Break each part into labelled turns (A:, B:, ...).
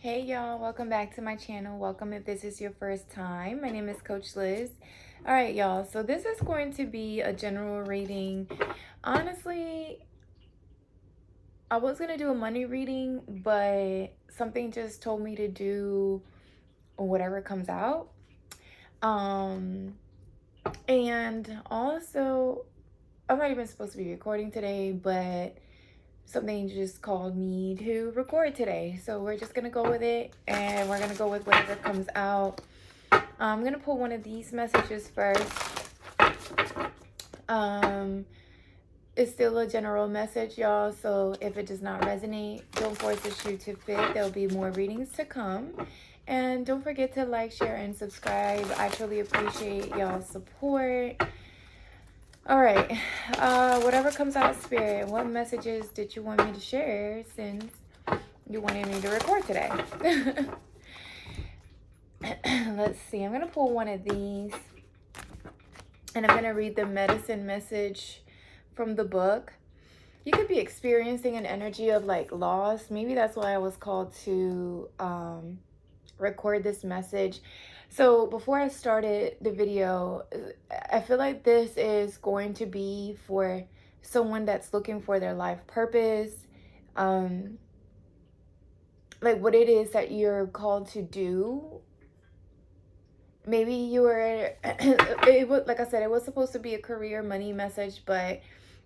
A: Hey y'all, welcome back to my channel. Welcome if this is your first time. My name is Coach Liz. All right, y'all, so this is going to be a general reading. Honestly, I was going to do a money reading, but something just told me to do whatever comes out. And also, I'm not even supposed to be recording today, but something just called me to record today. So we're just going to go with it, and we're going to go with whatever comes out. I'm going to pull one of these messages first. It's still a general message, y'all, so if it does not resonate, don't force the shoe to fit. There'll be more readings to come. And don't forget to like, share, and subscribe. I truly appreciate y'all's support. All right, whatever comes out of spirit, what messages did you want me to share since you wanted me to record today? Let's see, I'm going to pull one of these, and I'm going to read the medicine message from the book. You could be experiencing an energy of like loss. Maybe that's why I was called to record this message. So before I started the video, I feel like this is going to be for someone that's looking for their life purpose, like what it is that you're called to do. Maybe you were, it was, like I said, it was supposed to be a career money message, but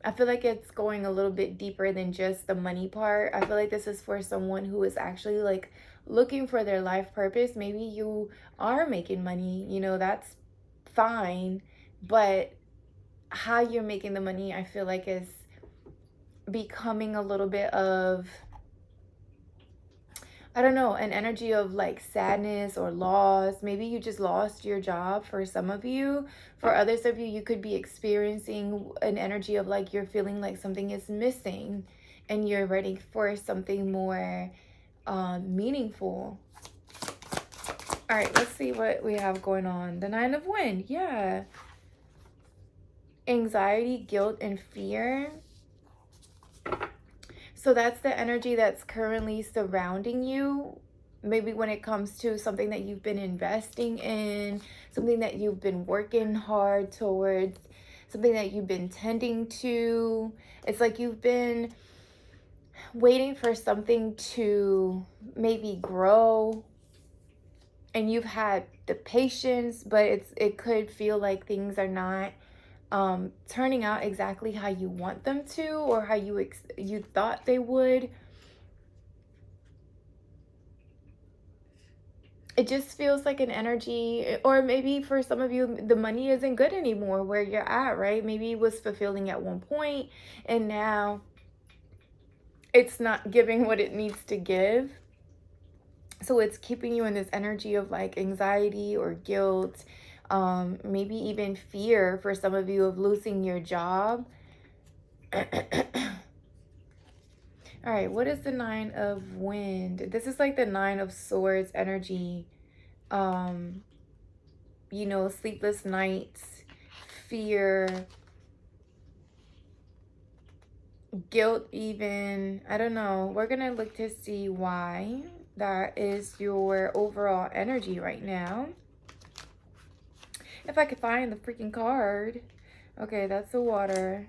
A: I feel like it's going a little bit deeper than just the money part. I feel like this is for someone who is actually like looking for their life purpose. Maybe you are making money, you know, that's fine, but how you're making the money, I feel like is becoming a little bit of, I don't know, an energy of like sadness or loss. Maybe you just lost your job for some of you. For others of you, you could be experiencing an energy of like you're feeling like something is missing and you're ready for something more meaningful. All right, let's see what we have going on. The Nine of Wind, yeah. Anxiety, guilt, and fear. So that's the energy that's currently surrounding you. Maybe when it comes to something that you've been investing in, something that you've been working hard towards, something that you've been tending to. It's like you've been waiting for something to maybe grow, and you've had the patience, but it could feel like things are not turning out exactly how you want them to, or how you thought they would. It just feels like an energy, or maybe for some of you, the money isn't good anymore where you're at, right? Maybe it was fulfilling at one point, and now it's not giving what it needs to give. So it's keeping you in this energy of like anxiety or guilt, maybe even fear for some of you of losing your job. All right, what is the Nine of Wind? This is like the Nine of Swords energy. You know, sleepless nights, fear, guilt even. I don't know. We're going to look to see why that is your overall energy right now. If I could find the freaking card. Okay, that's the water.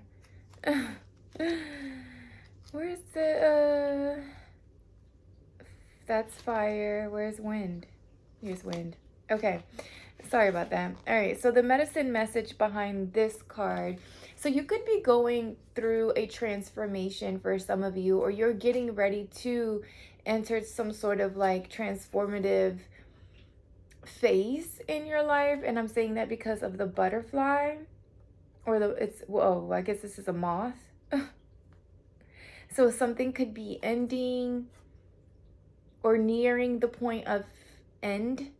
A: Where's the, that's fire. Where's wind? Here's wind. Okay, sorry about that. All right, so the medicine message behind this card. So you could be going through a transformation for some of you, or you're getting ready to enter some sort of like transformative phase in your life. And I'm saying that because of the butterfly, or whoa, I guess this is a moth. So something could be ending or nearing the point of end.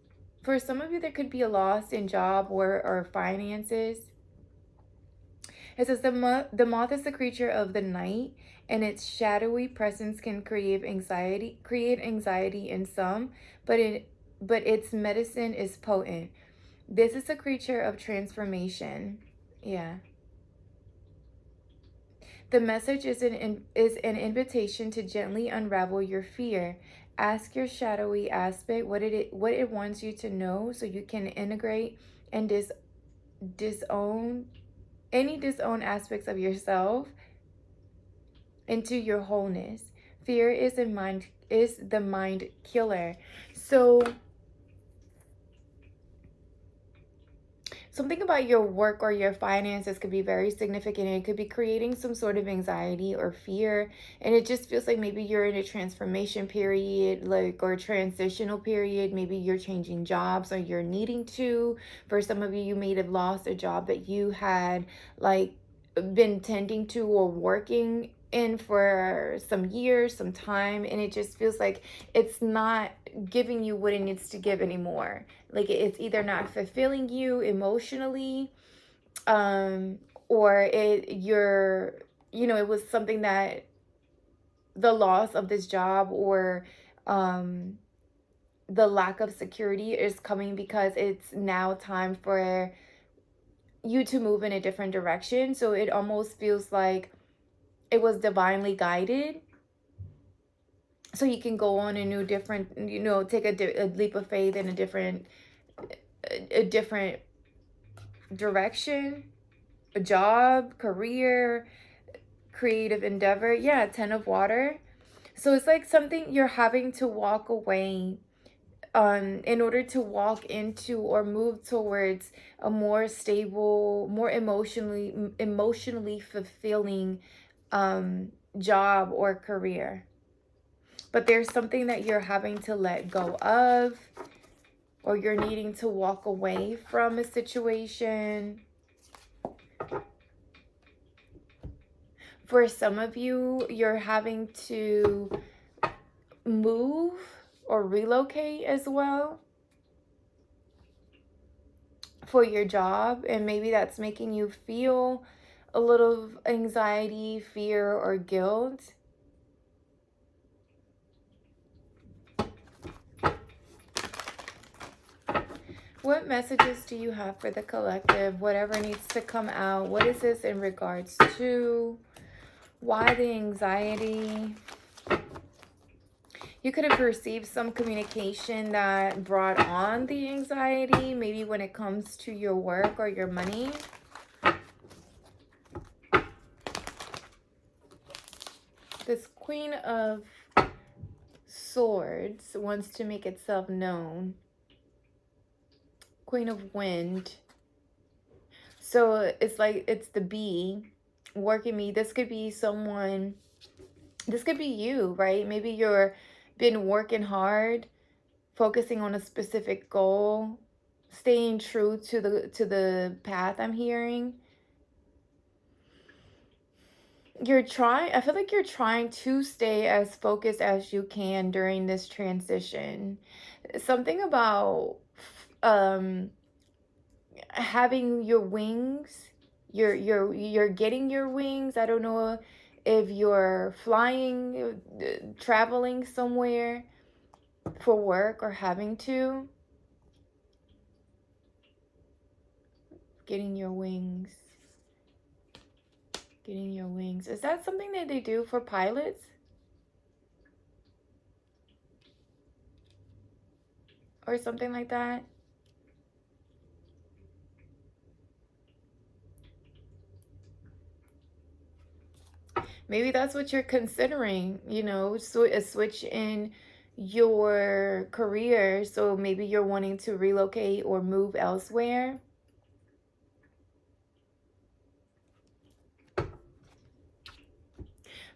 A: For some of you, there could be a loss in job or finances. It says the moth is the creature of the night, and its shadowy presence can create anxiety in some, but its medicine is potent. This is a creature of transformation. Yeah. The message is an invitation to gently unravel your fear Ask your shadowy aspect what it wants you to know, so you can integrate and disown any disowned aspects of yourself into your wholeness. Fear is the mind killer. So something about your work or your finances could be very significant. It could be creating some sort of anxiety or fear. And it just feels like maybe you're in a transformation period, like, or transitional period. Maybe you're changing jobs or you're needing to. For some of you, you may have lost a job that you had like been tending to or working in for some years, some time, and it just feels like it's not giving you what it needs to give anymore. Like it's either not fulfilling you emotionally, or it was something that the loss of this job or the lack of security is coming because it's now time for you to move in a different direction. So it almost feels like it was divinely guided, so you can go on a new different, take a leap of faith in a different direction, a job, career, creative endeavor. Yeah, 10 of water. So it's like something you're having to walk away in order to walk into or move towards a more stable, more emotionally fulfilling job or career. But there's something that you're having to let go of, or you're needing to walk away from a situation. For some of you, you're having to move or relocate as well for your job, and maybe that's making you feel a little anxiety, fear, or guilt. What messages do you have for the collective? Whatever needs to come out. What is this in regards to? Why the anxiety? You could have received some communication that brought on the anxiety, maybe when it comes to your work or your money. This Queen of Swords wants to make itself known. Queen of Wind. So it's like it's the bee working me. This could be someone, this could be you, right? Maybe you're been working hard, focusing on a specific goal, staying true to the path I'm hearing. I feel like you're trying to stay as focused as you can during this transition. Something about having your wings, you're getting your wings. I don't know if you're flying, traveling somewhere for work, or having to. Getting your wings. Getting your wings. Is that something that they do for pilots? Or something like that? Maybe that's what you're considering, so a switch in your career. So maybe you're wanting to relocate or move elsewhere.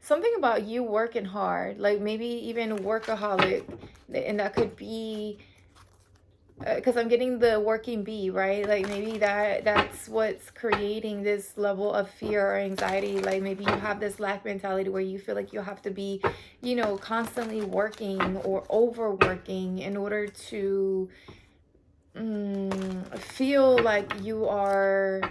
A: Something about you working hard, like maybe even workaholic, and that could be because I'm getting the working bee, right? Like maybe that's what's creating this level of fear or anxiety. Like maybe you have this lack mentality where you feel like you have to be, constantly working or overworking in order to feel like you are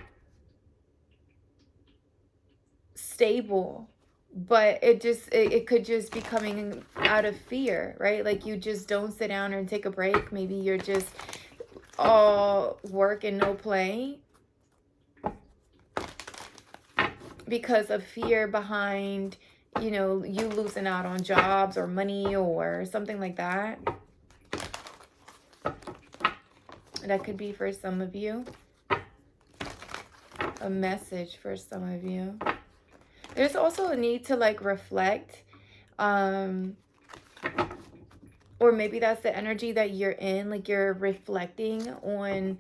A: stable. But it could just be coming out of fear, right? Like you just don't sit down and take a break. Maybe you're just all work and no play because of fear behind you know, you losing out on jobs or money or something like that. That could be for some of you. A message for some of you. There's also a need to like reflect. Or maybe that's the energy that you're in. Like you're reflecting on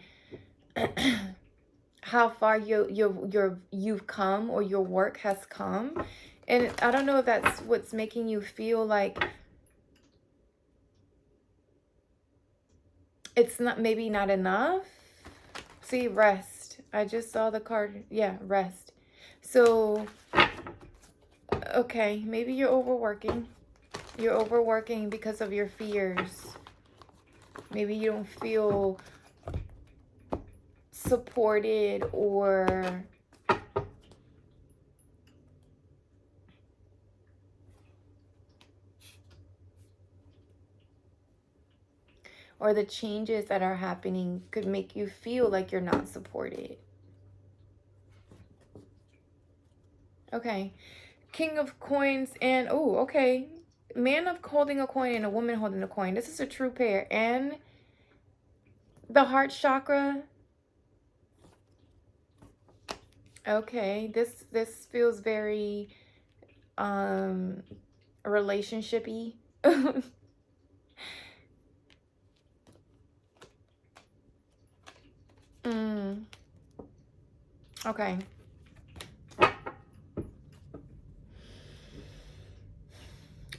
A: how far you've come, or your work has come. And I don't know if that's what's making you feel like it's not, maybe not enough. See, rest. I just saw the card. Yeah, rest. So, okay, maybe you're overworking. You're overworking because of your fears. Maybe you don't feel supported or the changes that are happening could make you feel like you're not supported. Okay. King of coins and, oh, okay. Man of holding a coin and a woman holding a coin. This is a true pair. And the heart chakra. Okay. This feels very relationship-y. Okay.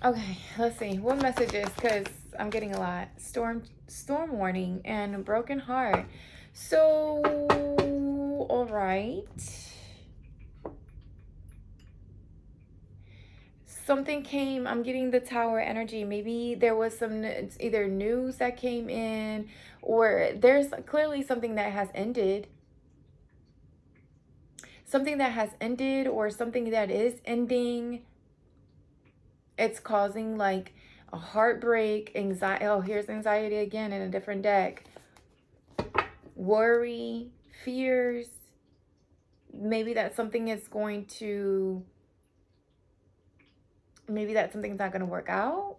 A: Okay, let's see. What messages? Because I'm getting a lot. Storm warning and broken heart. So, all right. Something came. I'm getting the tower energy. Maybe there was some, it's either news that came in, or there's clearly something that has ended. Something that has ended, or something that is ending. It's causing like a heartbreak, anxiety. Oh, here's anxiety again in a different deck. Worry, fears. Maybe that something is going to, maybe that something's not going to work out.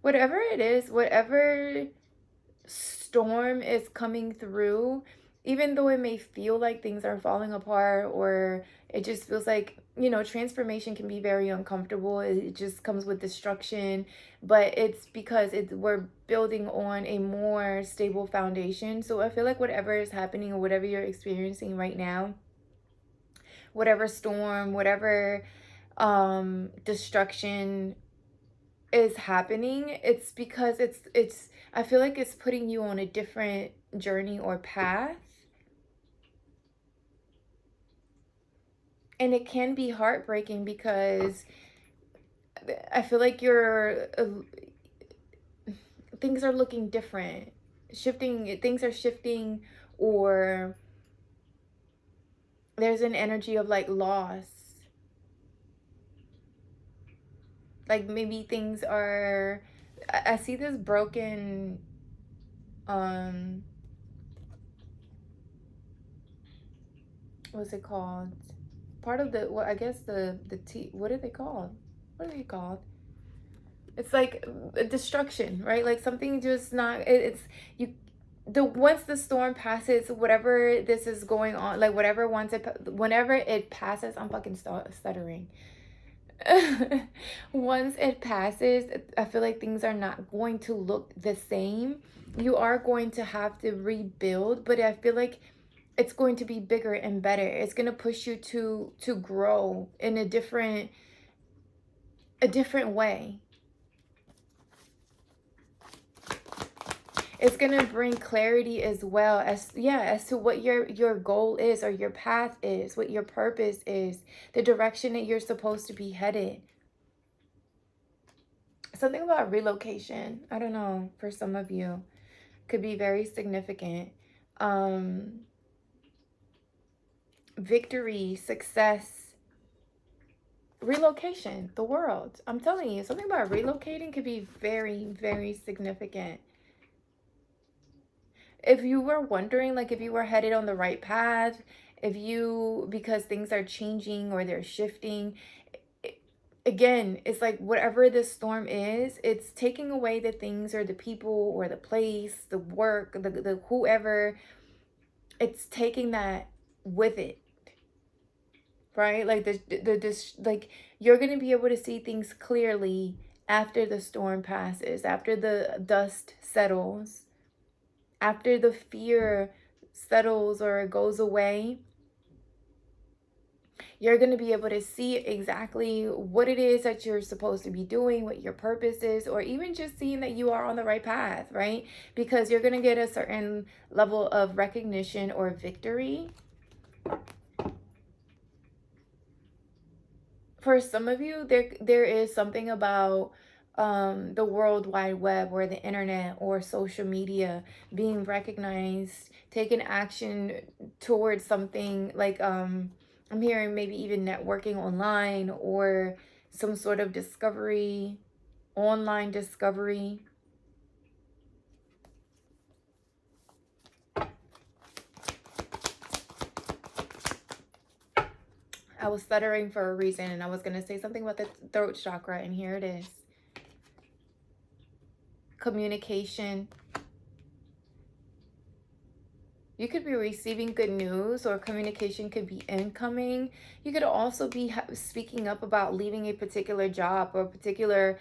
A: Whatever it is, whatever storm is coming through, even though it may feel like things are falling apart, or it just feels like, you know, transformation can be very uncomfortable. It just comes with destruction, but it's because we're building on a more stable foundation. So I feel like whatever is happening, or whatever you're experiencing right now, whatever storm, whatever destruction is happening, it's because it's I feel like it's putting you on a different journey or path. And it can be heartbreaking because I feel like things are looking different. Things are shifting, or there's an energy of like loss. Like maybe things are, I see this broken, what's it called? Part of the, what I guess the what are they called? What are they called? It's like a destruction, right? Like something just not, it's you, once the storm passes, whatever this is going on, like whatever, whenever it passes, I'm fucking stuttering. Once it passes, I feel like things are not going to look the same. You are going to have to rebuild, but I feel like it's going to be bigger and better. It's going to push you to grow in a different way. It's going to bring clarity as well, as to what your goal is, or your path is, what your purpose is, the direction that you're supposed to be headed. Something about relocation, I don't know, for some of you could be very significant. Victory, success, relocation, the world. I'm telling you, something about relocating could be very, very significant. If you were wondering, like if you were headed on the right path, because things are changing or they're shifting, again, it's like whatever this storm is, it's taking away the things or the people or the place, the work, the whoever. It's taking that with it, right? Like like you're going to be able to see things clearly after the storm passes, after the dust settles, after the fear settles or goes away. You're going to be able to see exactly what it is that you're supposed to be doing, what your purpose is, or even just seeing that you are on the right path, right? Because you're going to get a certain level of recognition or victory. For some of you, there is something about the World Wide Web or the internet or social media being recognized, taking action towards something like I'm hearing maybe even networking online or some sort of discovery, online discovery. I was stuttering for a reason, and I was going to say something about the throat chakra, and here it is. Communication. You could be receiving good news, or communication could be incoming. You could also be speaking up about leaving a particular job or a particular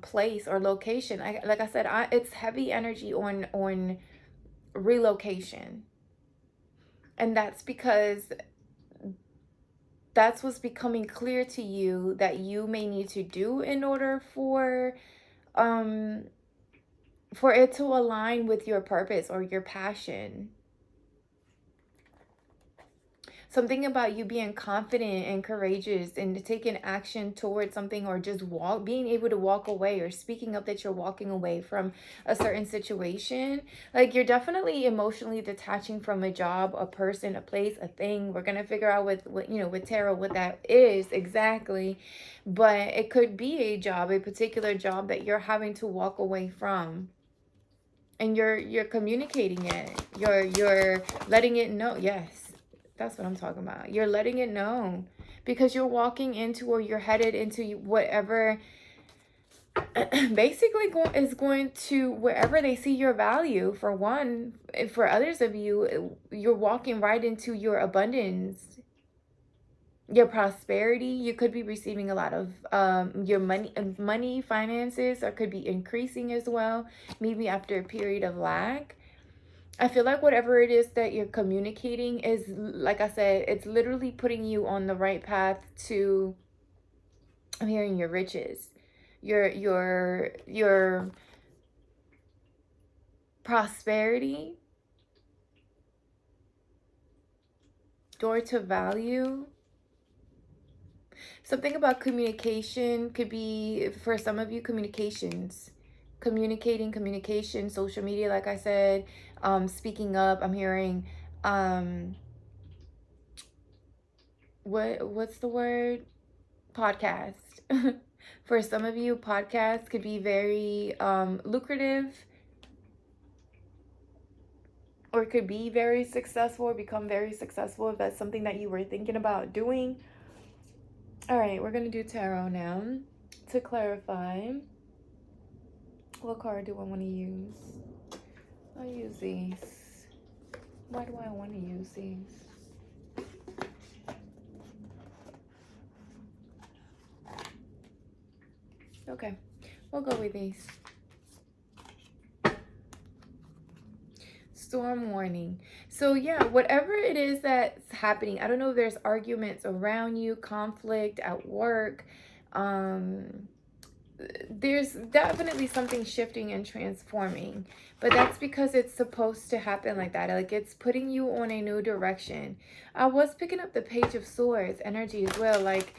A: place or location. Like I said, it's heavy energy on relocation. And that's because that's what's becoming clear to you that you may need to do in order for it to align with your purpose or your passion. Something about you being confident and courageous and taking action towards something, or just being able to walk away, or speaking up that you're walking away from a certain situation. Like, you're definitely emotionally detaching from a job, a person, a place, a thing. We're going to figure out with tarot what that is exactly. But it could be a job, a particular job that you're having to walk away from. And you're communicating it. You're letting it know. Yes. That's what I'm talking about. You're letting it know, because you're walking into, or you're headed into whatever basically is going to wherever they see your value. For one, for others of you, you're walking right into your abundance, your prosperity. You could be receiving a lot of your money, finances, or could be increasing as well, maybe after a period of lack. I feel like whatever it is that you're communicating is, like I said, it's literally putting you on the right path to, I'm hearing, your riches, your prosperity, door to value. Something about communication could be, for some of you, communications. Communication, social media, like I said, speaking up. I'm hearing what's the word? Podcast. For some of you, podcasts could be very lucrative, or could be very successful, or become very successful if that's something that you were thinking about doing. All right, we're going to do tarot now to clarify. What card do I want to use? I'll use these. Why do I want to use these? Okay, we'll go with these. Storm warning. So yeah, whatever it is that's happening, I don't know if there's arguments around you, conflict at work, there's definitely something shifting and transforming, but that's because it's supposed to happen like that. Like, it's putting you on a new direction. I was picking up the Page of Swords energy as well. Like,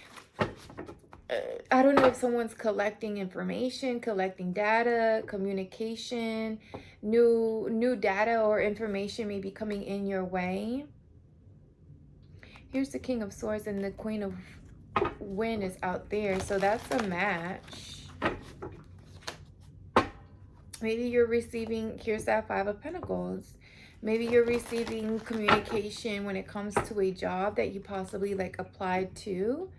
A: I don't know if someone's collecting information, collecting data, communication, new data or information may be coming in your way. Here's the King of Swords, and the Queen of Wind is out there, so that's a match. Maybe you're receiving, here's that Five of Pentacles. Maybe you're receiving communication when it comes to a job that you possibly like applied to.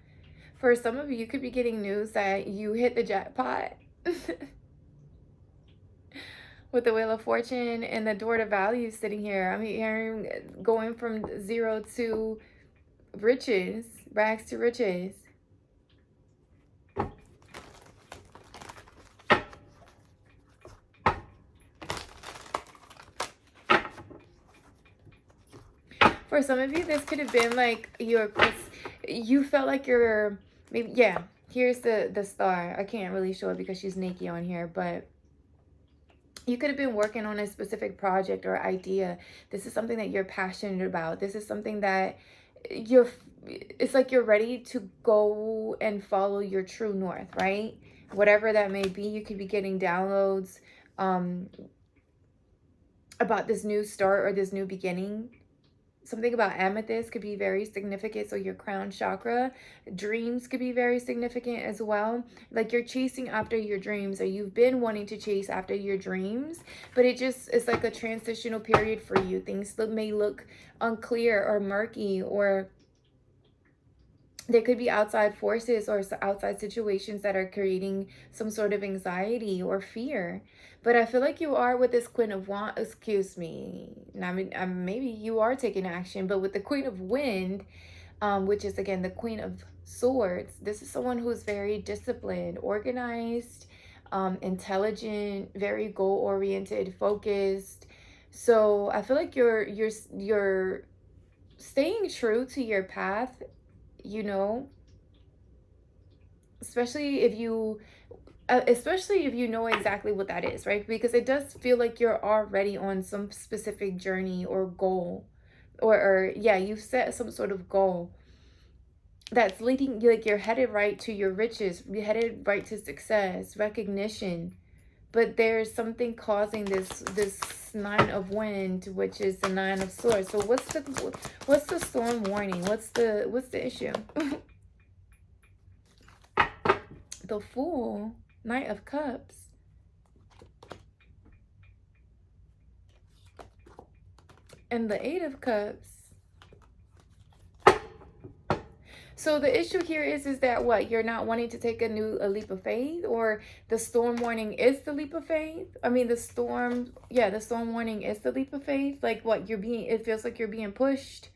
A: For some of you, you could be getting news that you hit the jackpot with the Wheel of Fortune and the Door to Value sitting here. I'm hearing going from zero to riches, rags to riches. For some of you, this could have been like you felt like you're, maybe, yeah, here's the star. I can't really show it because she's naked on here, but you could have been working on a specific project or idea. This is something that you're passionate about. This is something that it's like you're ready to go and follow your true north, right? Whatever that may be, you could be getting downloads about this new start or this new beginning. Something about amethyst could be very significant. So your crown chakra, dreams could be very significant as well. Like you're chasing after your dreams, or you've been wanting to chase after your dreams, but it's like a transitional period for you. Things may look unclear or murky, or there could be outside forces or outside situations that are creating some sort of anxiety or fear. But I feel like you are with this Queen of Wands, excuse me. I mean, maybe you are taking action, but with the Queen of Wind, which is again the Queen of Swords, this is someone who's very disciplined, organized, intelligent, very goal-oriented, focused. So I feel like you're staying true to your path, you know, especially if you know exactly what that is, right? Because it does feel like you're already on some specific journey or goal, or yeah, you've set some sort of goal that's leading, like you're headed right to your riches, you're headed right to success, recognition. But there's something causing this Nine of Wind, which is the Nine of Swords. So what's the storm warning? What's the issue? The Fool, Knight of Cups, and the Eight of Cups. So the issue here is that what, you're not wanting to take a leap of faith, or the storm warning is the leap of faith. I mean, the storm warning is the leap of faith. Like what, it feels like you're being pushed.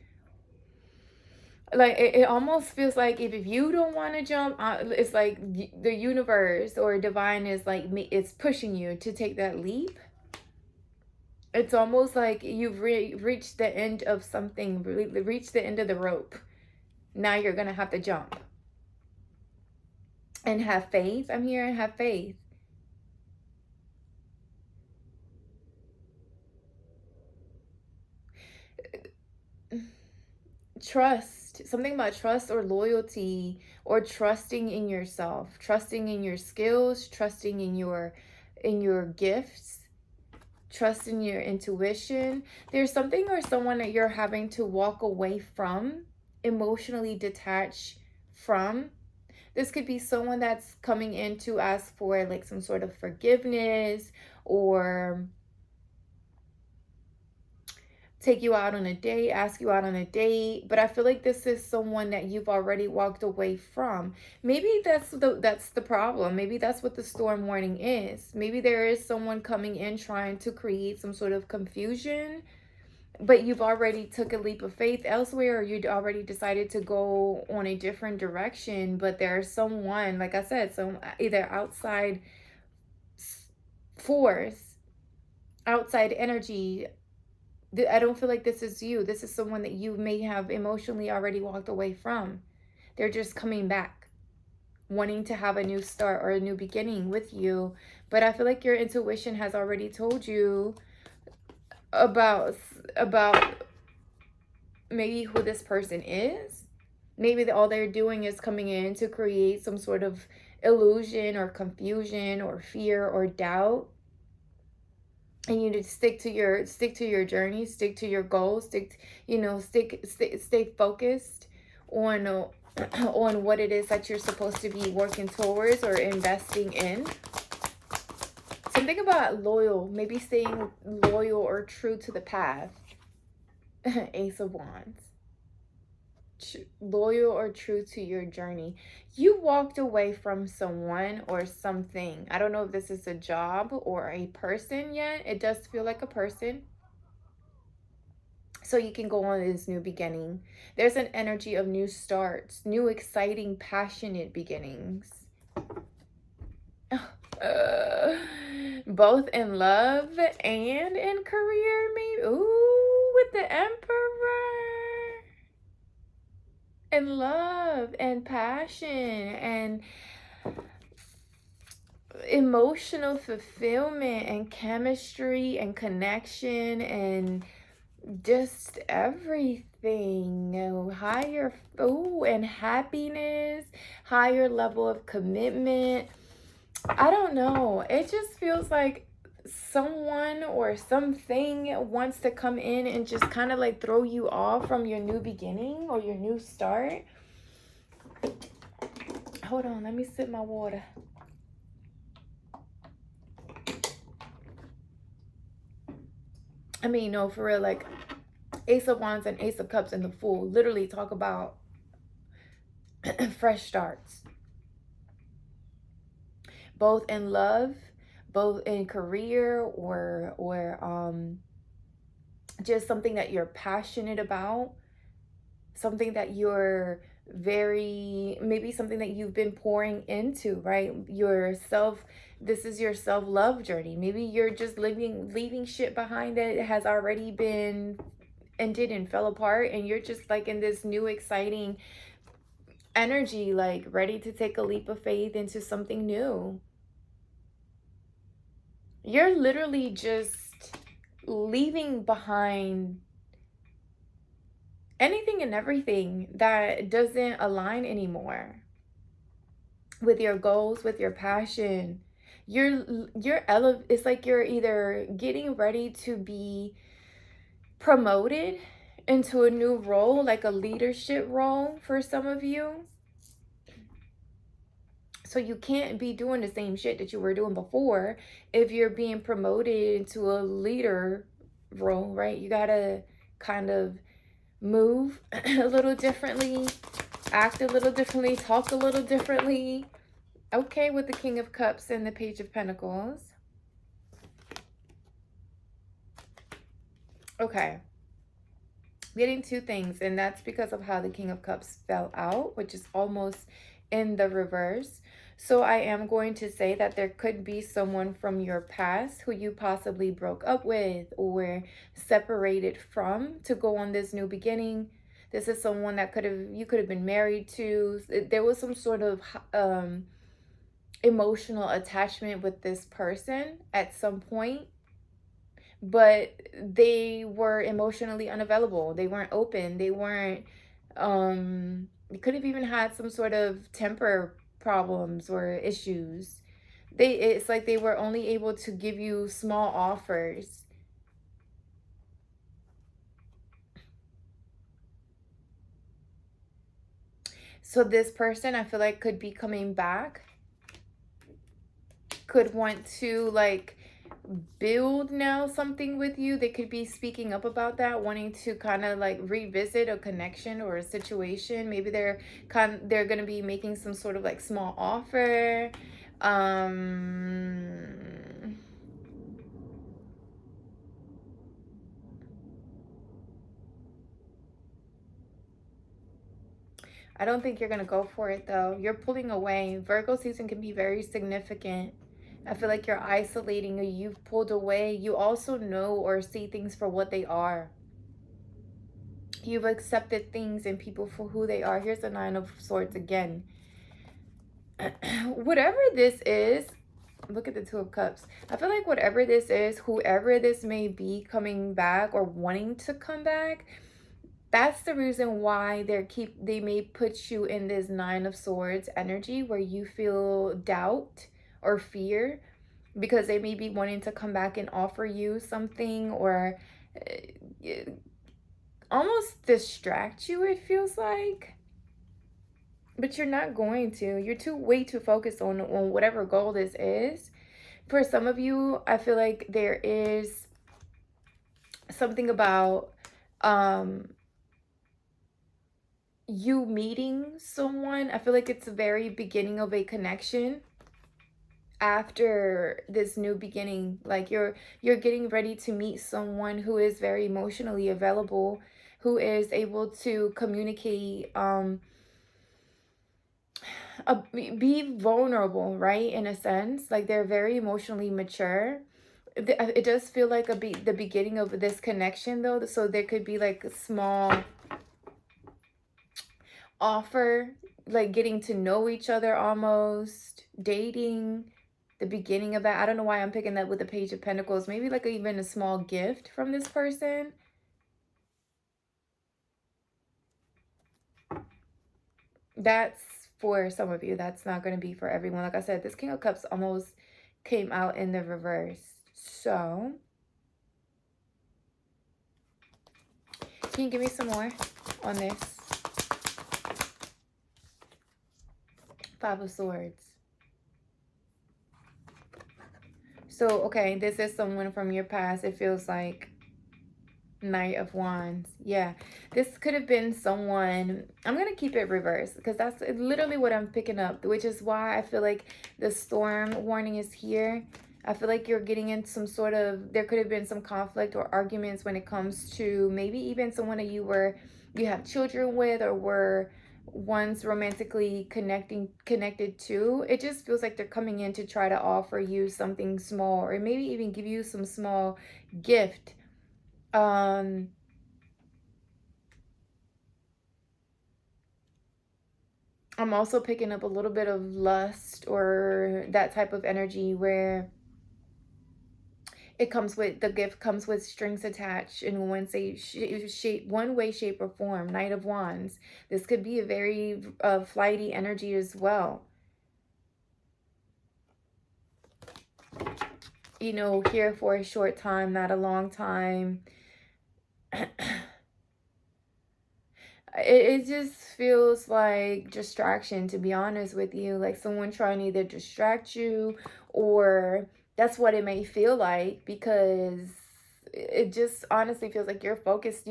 A: Like it almost feels like if you don't want to jump, it's like the universe or divine is like it's pushing you to take that leap. It's almost like you've reached the end of something, reached the end of the rope. Now you're gonna have to jump and have faith. I'm here and have faith. Trust, something about trust or loyalty, or trusting in yourself, trusting in your skills, trusting in your gifts, trust in your intuition. There's something or someone that you're having to walk away from, emotionally detach from. This could be someone that's coming in to ask for like some sort of forgiveness, or take you out on a date, ask you out on a date. But I feel like this is someone that you've already walked away from. Maybe that's the problem. Maybe that's what the storm warning is. Maybe there is someone coming in trying to create some sort of confusion, but you've already took a leap of faith elsewhere, or you'd already decided to go on a different direction. But there's someone, like I said, either outside force, outside energy. I don't feel like this is you. This is someone that you may have emotionally already walked away from. They're just coming back, wanting to have a new start or a new beginning with you. But I feel like your intuition has already told you about maybe who this person is. Maybe all they're doing is coming in to create some sort of illusion or confusion or fear or doubt. And you need to stick to your journey, stick to your goals, stay focused on on what it is that you're supposed to be working towards or investing in. Think about loyal, maybe staying loyal or true to the path. Ace of Wands. Loyal or true to your journey. You walked away from someone or something. I don't know if this is a job or a person yet. It does feel like a person. So you can go on this new beginning. There's an energy of new starts, new exciting, passionate beginnings. Both in love and in career, maybe. Ooh, with the Emperor. In love and passion and emotional fulfillment and chemistry and connection and just everything. Higher, and happiness, higher level of commitment. I don't know. It just feels like someone or something wants to come in and just kind of like throw you off from your new beginning or your new start. Hold on, let me sip my water. I mean, no, for real, like Ace of Wands and Ace of Cups and the Fool literally talk about fresh starts. Both in love, both in career, or just something that you're passionate about, something that you're maybe something that you've been pouring into, right? This is your self-love journey. Maybe you're just leaving shit behind that has already been ended and fell apart, and you're just like in this new exciting energy, like ready to take a leap of faith into something new. You're literally just leaving behind anything and everything that doesn't align anymore with your goals, with your passion. It's like you're either getting ready to be promoted into a new role, like a leadership role for some of you. So you can't be doing the same shit that you were doing before if you're being promoted into a leader role, right? You gotta kind of move a little differently, act a little differently, talk a little differently. Okay, with the King of Cups and the Page of Pentacles. Okay. Getting two things, and that's because of how the King of Cups fell out, which is almost in the reverse. So I am going to say that there could be someone from your past who you possibly broke up with or separated from to go on this new beginning. This is someone that you could have been married to. There was some sort of emotional attachment with this person at some point, but they were emotionally unavailable. They weren't open. They weren't you could have even had some sort of temper problems or issues. It's like they were only able to give you small offers. So this person, I feel like, could be coming back, could want to like build now something with you. They could be speaking up about that, wanting to kind of like revisit a connection or a situation. Maybe they're going to be making some sort of like small offer. I don't think you're going to go for it though. You're pulling away. Virgo season can be very significant. I feel like you're isolating, or you've pulled away. You also know or see things for what they are. You've accepted things and people for who they are. Here's the Nine of Swords again. Whatever this is, look at the Two of Cups. I feel like whatever this is, whoever this may be coming back or wanting to come back, that's the reason why they may put you in this Nine of Swords energy where you feel doubt or fear, because they may be wanting to come back and offer you something or almost distract you, it feels like. But you're not going to. You're way too focused on whatever goal this is For some of you, I feel like there is something about you meeting someone. I feel like it's the very beginning of a connection after this new beginning. Like you're getting ready to meet someone who is very emotionally available, who is able to communicate, be vulnerable, right? In a sense, like they're very emotionally mature. It does feel like the beginning of this connection though, so there could be like a small offer, like getting to know each other, almost dating, the beginning of that. I don't know why I'm picking that with the Page of Pentacles. Maybe like even a small gift from this person. That's for some of you. That's not going to be for everyone. Like I said, this King of Cups almost came out in the reverse. So can you give me some more on this? Five of Swords. So, okay, this is someone from your past. It feels like Knight of Wands. Yeah, this could have been someone. I'm going to keep it reversed because that's literally what I'm picking up, which is why I feel like the storm warning is here. I feel like you're getting in some sort of, there could have been some conflict or arguments when it comes to maybe even someone that you have children with or were once romantically connected to. It just feels like they're coming in to try to offer you something small or maybe even give you some small gift. I'm also picking up a little bit of lust or that type of energy where it comes with, the gift comes with strings attached in one way, shape, or form. Knight of Wands. This could be a very flighty energy as well. You know, here for a short time, not a long time. It just feels like distraction, to be honest with you. Like someone trying to either distract you, or that's what it may feel like, because it just honestly feels like you're focused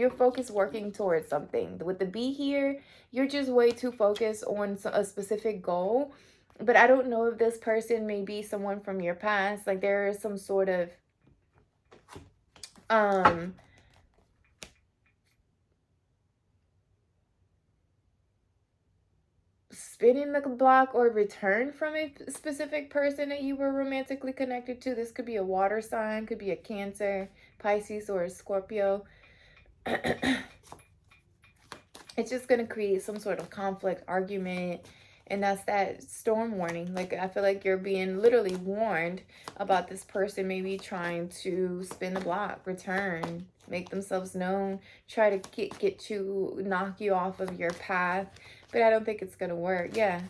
A: working towards something. With the B here, you're just way too focused on a specific goal. But I don't know if this person may be someone from your past. Like there is some sort of spinning the block or return from a specific person that you were romantically connected to. This could be a water sign, could be a Cancer, Pisces, or a Scorpio. It's just going to create some sort of conflict, argument, and that's that storm warning. Like I feel like you're being literally warned about this person maybe trying to spin the block, return, make themselves known, try to get you, knock you off of your path. But I don't think it's going to work. Yeah,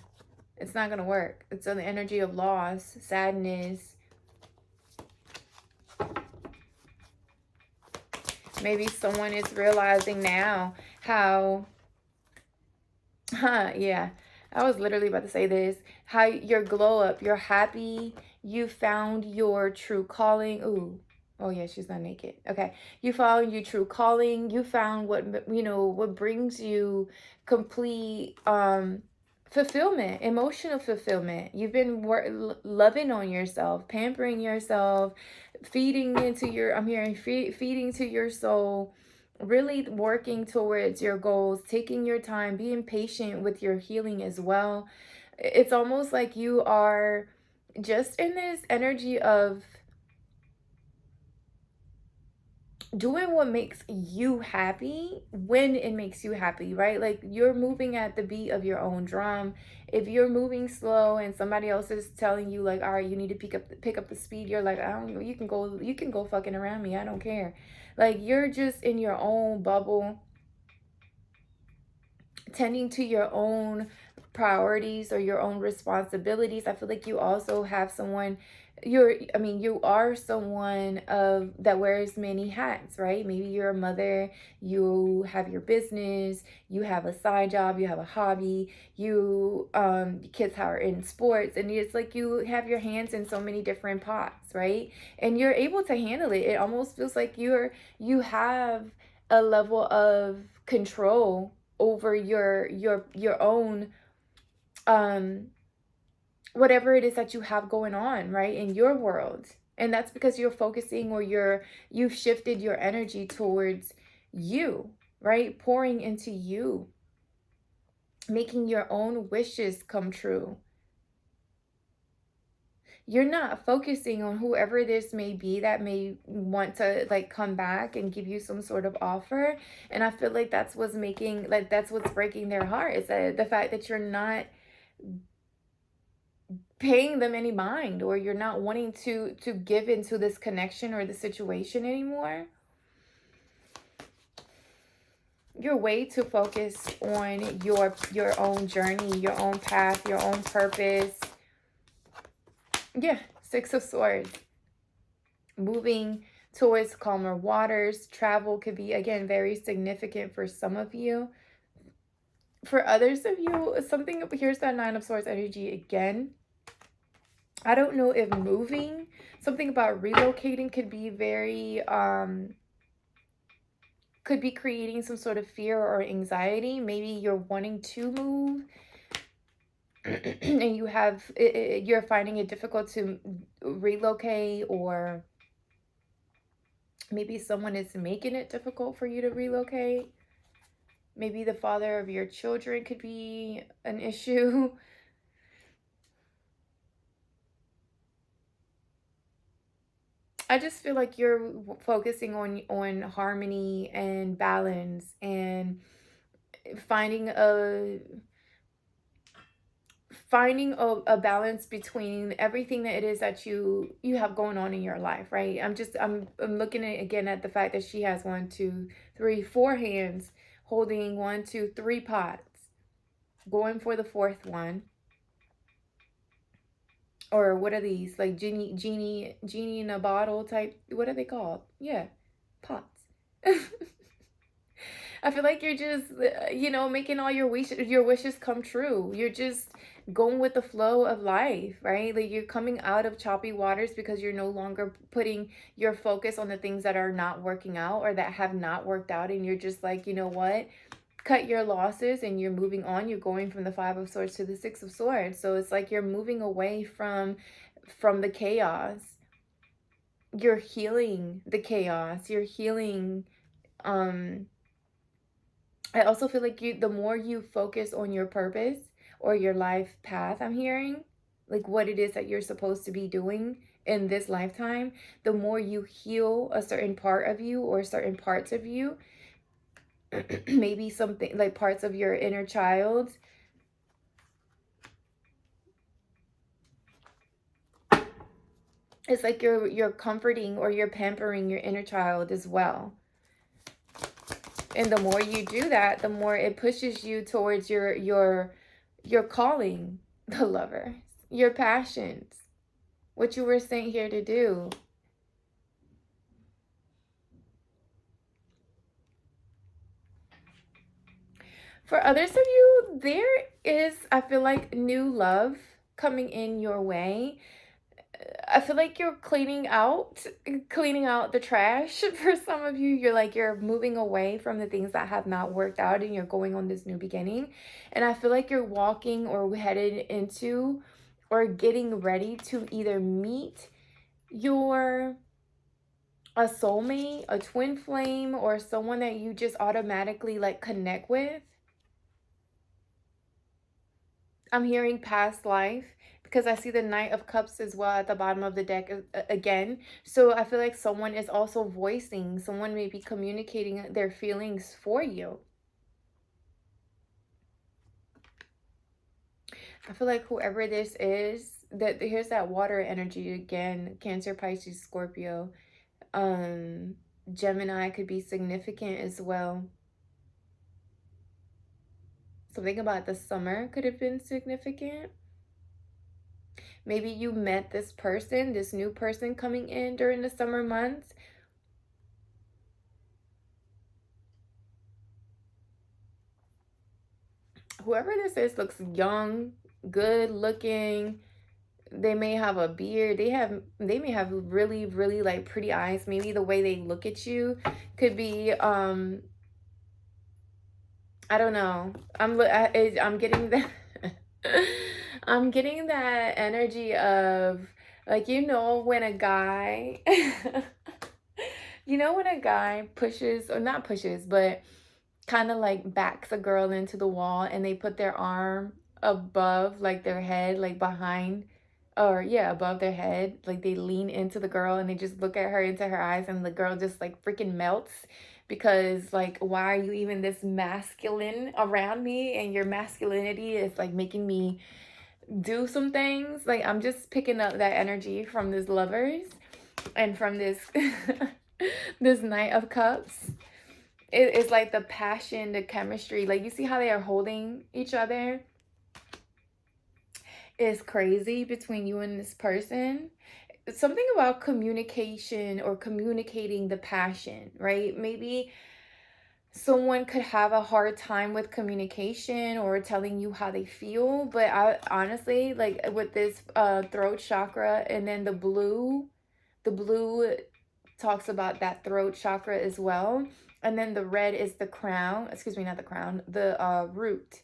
A: it's not going to work. It's on the energy of loss, sadness. Maybe someone is realizing now how, yeah, I was literally about to say this. How your glow up, you're happy, you found your true calling. Ooh. Oh yeah, she's not naked. Okay. You found your true calling. You found what brings you complete fulfillment, emotional fulfillment. You've been loving on yourself, pampering yourself, feeding into your, I'm hearing feeding to your soul, really working towards your goals, taking your time, being patient with your healing as well. It's almost like you are just in this energy of doing what makes you happy when it makes you happy, right? Like you're moving at the beat of your own drum. If you're moving slow and somebody else is telling you like, all right, you need to pick up the speed, you're like, I don't know, you can go fucking around me, I don't care. Like you're just in your own bubble, tending to your own priorities or your own responsibilities. I feel like you also have someone, you are someone of that wears many hats, right? Maybe you're a mother, you have your business, you have a side job, you have a hobby, kids are in sports, and it's like you have your hands in so many different pots, right? And you're able to handle it. It almost feels like you have a level of control over your own um whatever it is that you have going on, right, in your world. And that's because you're focusing, or you've shifted your energy towards you, right? Pouring into you, making your own wishes come true. You're not focusing on whoever this may be that may want to like come back and give you some sort of offer. And I feel like that's what's breaking their heart, is that the fact that you're not paying them any mind, or you're not wanting to give into this connection or the situation anymore. You're way too focused on your own journey, your own path, your own purpose. Yeah, Six of Swords. Moving towards calmer waters. Travel could be, again, very significant for some of you. For others of you, here's that Nine of Swords energy again. I don't know if something about relocating could be could be creating some sort of fear or anxiety. Maybe you're wanting to move and you're finding it difficult to relocate, or maybe someone is making it difficult for you to relocate. Maybe the father of your children could be an issue. I just feel like you're focusing on harmony and balance, and finding a a balance between everything that it is that you have going on in your life, right? I'm looking at, again, at the fact that she has 1, 2, 3, 4 hands holding 1, 2, 3 pots, going for the fourth one. Or what are these, like genie in a bottle type? What are they called? Yeah, pots. I feel like you're just, making all your wishes come true. You're just going with the flow of life, right? Like, you're coming out of choppy waters because you're no longer putting your focus on the things that are not working out or that have not worked out. And you're just like, you know what? Cut your losses, and you're moving on. You're going from the Five of Swords to the Six of Swords. So it's like you're moving away from the chaos. You're healing the chaos. You're healing I also feel like the more you focus on your purpose or your life path, I'm hearing, like what it is that you're supposed to be doing in this lifetime, the more you heal a certain part of you or certain parts of you, maybe something like parts of your inner child. It's like you're comforting or you're pampering your inner child as well. And the more you do that, the more it pushes you towards your calling, the lover, your passions, what you were sent here to do. For others of you, there is, I feel like, new love coming in your way. I feel like you're cleaning out the trash. For some of you, you're moving away from the things that have not worked out, and you're going on this new beginning. And I feel like you're walking or headed into or getting ready to either meet a soulmate, a twin flame, or someone that you just automatically like connect with. I'm hearing past life, because I see the Knight of Cups as well at the bottom of the deck again. So I feel like someone is also someone may be communicating their feelings for you. I feel like whoever this is, that here's that water energy again. Cancer, Pisces, Scorpio, Gemini could be significant as well. Something about the summer could have been significant. Maybe you met this person, this new person coming in during the summer months. Whoever this is looks young, good looking. They may have a beard. They may have really, really like pretty eyes. Maybe the way they look at you could be I don't know. I'm getting that I'm getting that energy of, like, when a guy when a guy pushes, or not pushes, but kind of like backs a girl into the wall, and they put their arm above like their head, like behind, or yeah, above their head, like they lean into the girl and they just look at her into her eyes, and the girl just like freaking melts, because like, why are you even this masculine around me, and your masculinity is like making me do some things. Like, I'm just picking up that energy from this lovers, and from this this Knight of Cups. It's like the passion, the chemistry. Like, you see how they are holding each other? It's crazy between you and this person. It's something about communication, or communicating the passion, right? Maybe someone could have a hard time with communication or telling you how they feel, but I honestly, like, with this throat chakra, and then the blue talks about that throat chakra as well. And then the red is the crown, excuse me, not the crown, the root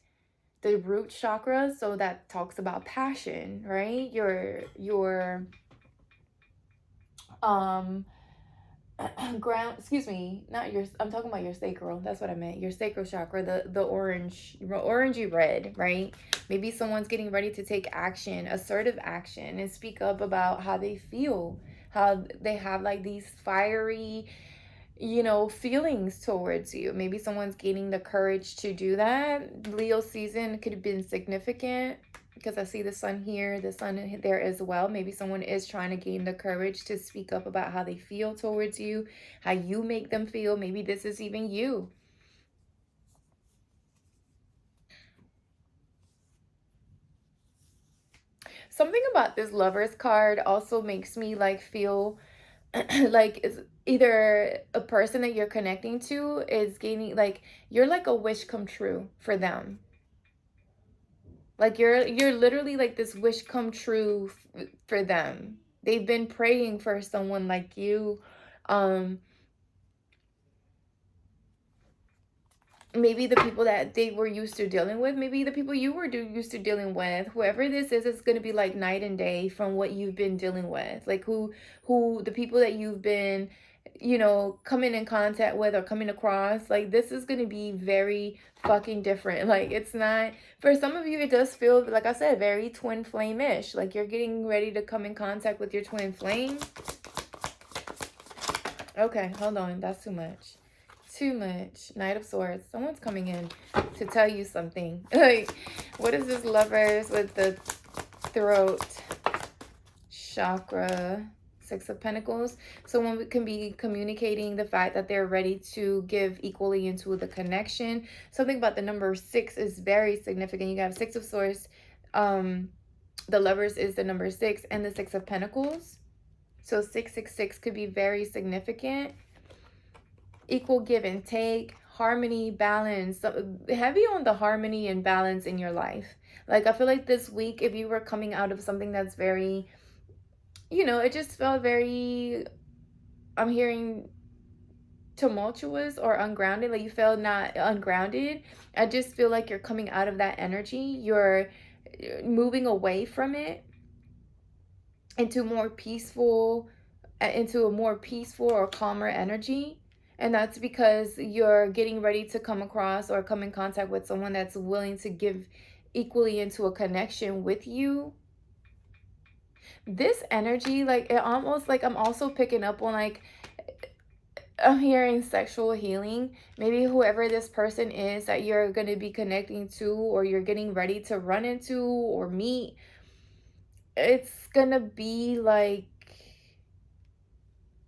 A: chakra. So that talks about passion, right? Your um ground, excuse me, not your, I'm talking about your sacral. That's what I meant. Your sacral chakra, the orangey red, right? Maybe someone's getting ready to take action, assertive action, and speak up about how they feel, how they have like these fiery, feelings towards you. Maybe someone's gaining the courage to do that. Leo season could have been significant, because I see the sun here, the sun there as well. Maybe someone is trying to gain the courage to speak up about how they feel towards you, how you make them feel. Maybe this is even you. Something about this Lovers card also makes me like feel like it's either a person that you're connecting to is gaining, like, you're like a wish come true for them. Like, you're literally like this wish come true for them. They've been praying for someone like you. Um Maybe the people that they were used to dealing with, maybe the people you were used to dealing with, whoever this is going to be like night and day from what you've been dealing with. Like, who the people that you've been, coming in contact with or coming across, like, this is going to be very fucking different. Like, it's not, for some of you, it does feel, like I said, very twin flame-ish. Like, you're getting ready to come in contact with your twin flame. Okay, hold on, that's too much. Too much. Knight of Swords. Someone's coming in to tell you something. Like, what is this Lovers with the throat chakra? Six of Pentacles. Someone can be communicating the fact that they're ready to give equally into the connection. Something about the number 6 is very significant. You have Six of Swords. The Lovers is the number 6, and the Six of Pentacles. So 666 could be very significant. Equal give and take, harmony, balance. So heavy on the harmony and balance in your life. Like, I feel like this week, if you were coming out of something that's very, it just felt very, I'm hearing tumultuous or ungrounded. Like, you felt not ungrounded. I just feel like you're coming out of that energy. You're moving away from it into a more peaceful or calmer energy. And that's because you're getting ready to come across or come in contact with someone that's willing to give equally into a connection with you. This energy, like, it almost, like, I'm also picking up on, like, I'm hearing sexual healing. Maybe whoever this person is that you're going to be connecting to, or you're getting ready to run into or meet, it's going to be like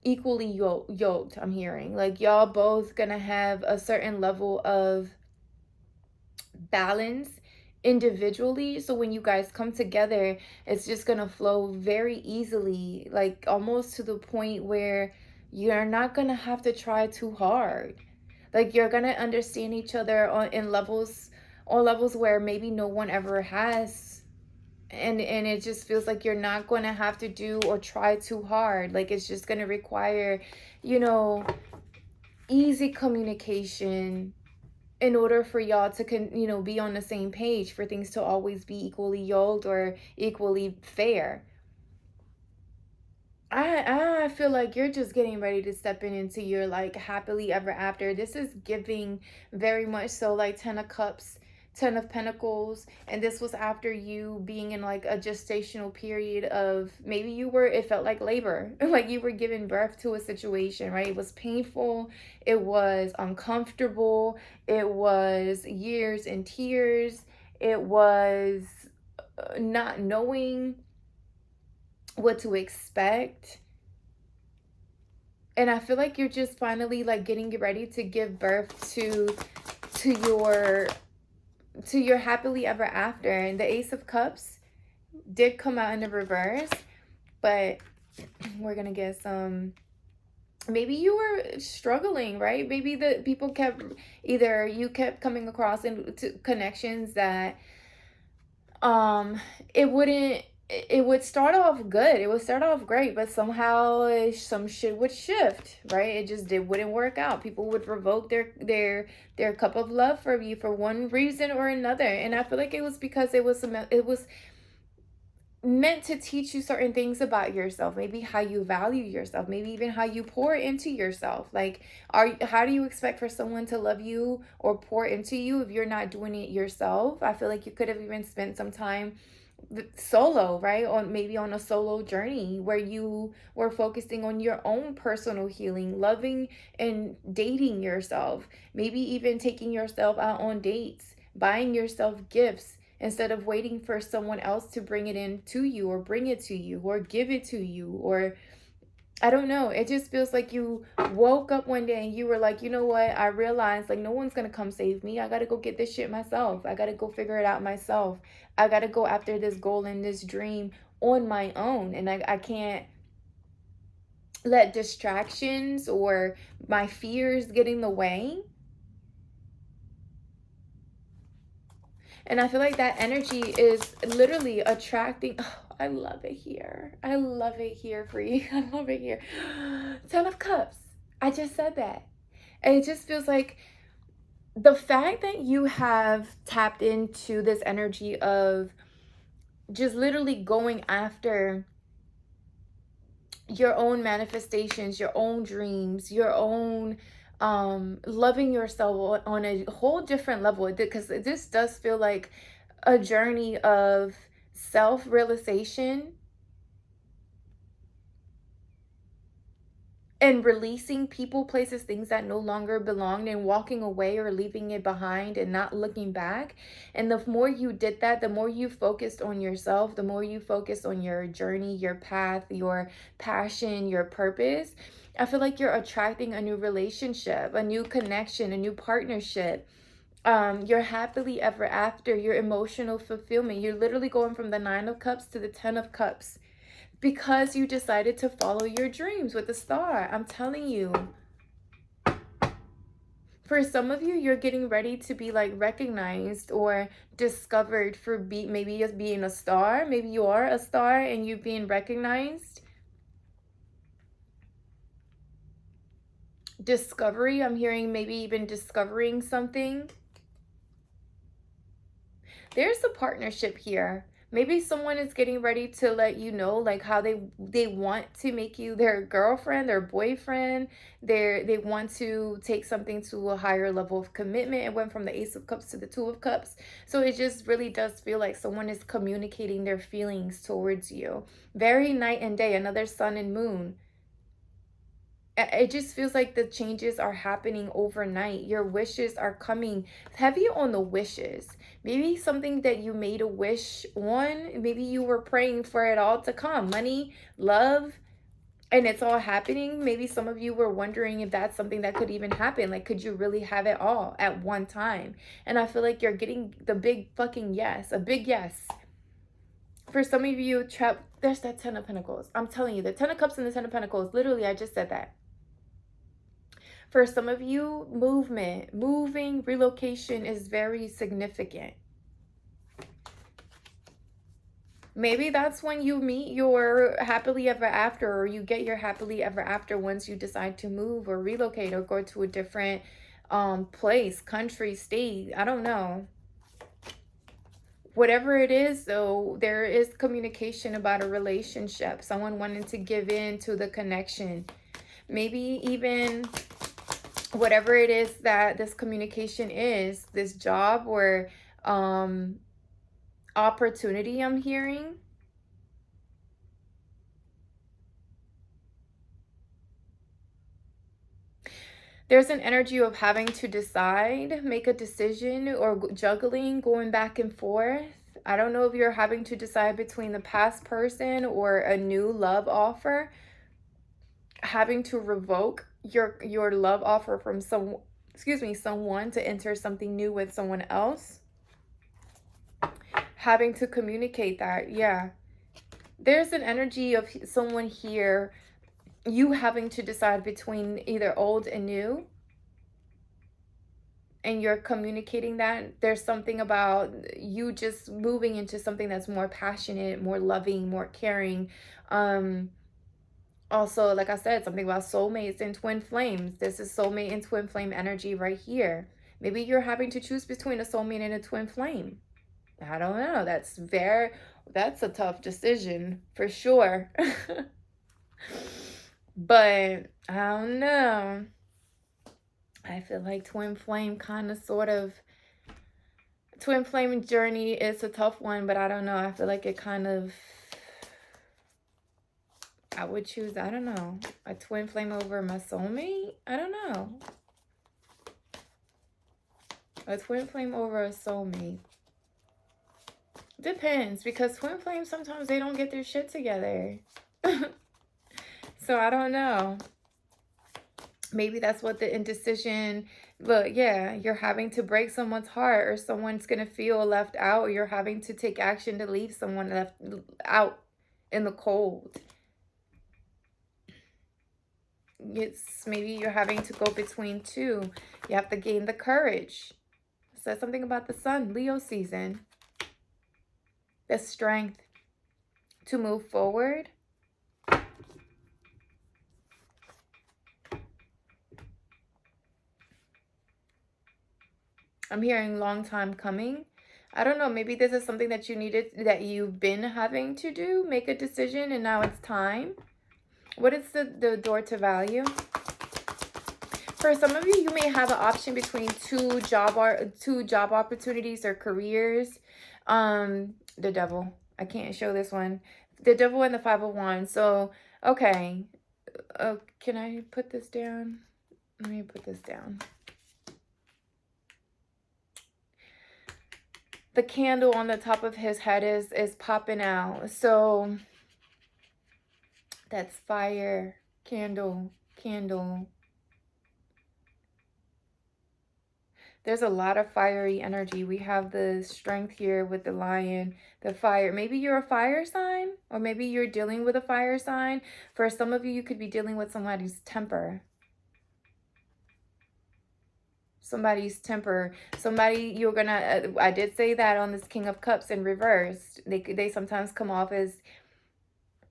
A: equally yoked. I'm hearing like y'all both gonna have a certain level of balance individually. So when you guys come together, it's just going to flow very easily, like almost to the point where you're not going to have to try too hard. Like you're going to understand each other on levels where maybe no one ever has. And it just feels like you're not going to have to do or try too hard. Like it's just going to require, you know, easy communication in order for y'all to be on the same page, for things to always be equally yoked or equally fair. I feel like you're just getting ready to step into your like happily ever after. This is giving very much so like 10 of cups, 10 of pentacles, and this was after you being in like a gestational period of, maybe it felt like labor, like you were giving birth to a situation, right? It was painful, it was uncomfortable, it was years and tears, it was not knowing what to expect. And I feel like you're just finally like getting ready to give birth to your happily ever after. And the Ace of Cups did come out in the reverse, but we're gonna get some. Maybe you were struggling, right? Maybe the people you kept coming across into connections that it wouldn't it would start off good, it would start off great, but somehow some shit would shift, right? It wouldn't work out. People would revoke their cup of love for you for one reason or another. And I feel like it was because it was meant to teach you certain things about yourself, maybe how you value yourself, maybe even how you pour into yourself. Like, how do you expect for someone to love you or pour into you if you're not doing it yourself? I feel like you could have even spent some time solo, right? Maybe on a solo journey where you were focusing on your own personal healing, loving and dating yourself, maybe even taking yourself out on dates, buying yourself gifts, instead of waiting for someone else to bring it in to you, or bring it to you, or give it to you, or I don't know. It just feels like you woke up one day and you were like, you know what? I realized like no one's going to come save me. I got to go get this shit myself. I got to go figure it out myself. I got to go after this goal and this dream on my own. And I can't let distractions or my fears get in the way. And I feel like that energy is literally attracting. Oh, I love it here. I love it here for you. I love it here. 10 of Cups. I just said that. And it just feels like the fact that you have tapped into this energy of just literally going after your own manifestations, your own dreams, your own loving yourself on a whole different level, because this does feel like a journey of self-realization and releasing people, places, things that no longer belonged, and walking away or leaving it behind and not looking back. And the more you did that, the more you focused on yourself, the more you focused on your journey, your path, your passion, your purpose. I feel like you're attracting a new relationship, a new connection, a new partnership. Your happily ever after, your emotional fulfillment. You're literally going from the 9 of Cups to the 10 of Cups, because you decided to follow your dreams with the star. I'm telling you. For some of you, you're getting ready to be like recognized or discovered for maybe just being a star. Maybe you are a star and you're being recognized. Discovery. I'm hearing maybe even discovering something. There's a partnership here. Maybe someone is getting ready to let you know like how they want to make you their girlfriend, their boyfriend. They want to take something to a higher level of commitment. It went from the Ace of Cups to the 2 of Cups. So it just really does feel like someone is communicating their feelings towards you. Very night and day, another sun and moon. It just feels like the changes are happening overnight. Your wishes are coming heavy on the wishes. Maybe something that you made a wish on. Maybe you were praying for it all to come. Money, love, and it's all happening. Maybe some of you were wondering if that's something that could even happen. Like, could you really have it all at one time? And I feel like you're getting the big fucking yes, a big yes. For some of you, there's that 10 of Pentacles. I'm telling you, the 10 of Cups and the 10 of Pentacles, literally, I just said that. For some of you, moving, relocation is very significant. Maybe that's when you meet your happily ever after, or you get your happily ever after once you decide to move or relocate or go to a different place, country, state. I don't know. Whatever it is, though, there is communication about a relationship. Someone wanting to give in to the connection. Maybe even whatever it is that this communication is, this job or opportunity I'm hearing. There's an energy of having to decide, make a decision, or juggling, going back and forth. I don't know if you're having to decide between the past person or a new love offer. Having to revoke your love offer from someone to enter something new with someone else. Having to communicate that, yeah. There's an energy of someone here, you having to decide between either old and new, and you're communicating that. There's something about you just moving into something that's more passionate, more loving, more caring. Also, like I said, something about soulmates and twin flames. This is soulmate and twin flame energy right here. Maybe you're having to choose between a soulmate and a twin flame. I don't know. That's a tough decision for sure. But I don't know. I feel like twin flame twin flame journey is a tough one, but I don't know. I feel like it I would choose, I don't know, a twin flame over my soulmate. I don't know. A twin flame over a soulmate. Depends, because twin flames, sometimes they don't get their shit together. So I don't know. Maybe that's what the indecision, look, yeah, you're having to break someone's heart, or someone's going to feel left out, or you're having to take action to leave someone left out in the cold. Maybe you're having to go between two. You have to gain the courage. It says something about the sun, Leo season. The strength to move forward. I'm hearing long time coming. I don't know, maybe this is something that you've been having to do, make a decision, and now it's time. What is the door to value? For some of you, you may have an option between two job opportunities or careers. The devil. I can't show this one. The devil and the 5 of Wands. So, okay. Can I put this down? Let me put this down. The candle on the top of his head is popping out. So that's fire, candle. There's a lot of fiery energy. We have the strength here with the lion, the fire. Maybe you're a fire sign, or maybe you're dealing with a fire sign. For some of you, you could be dealing with somebody's temper. Somebody you're gonna, I did say that on this King of Cups in reverse. They sometimes come off as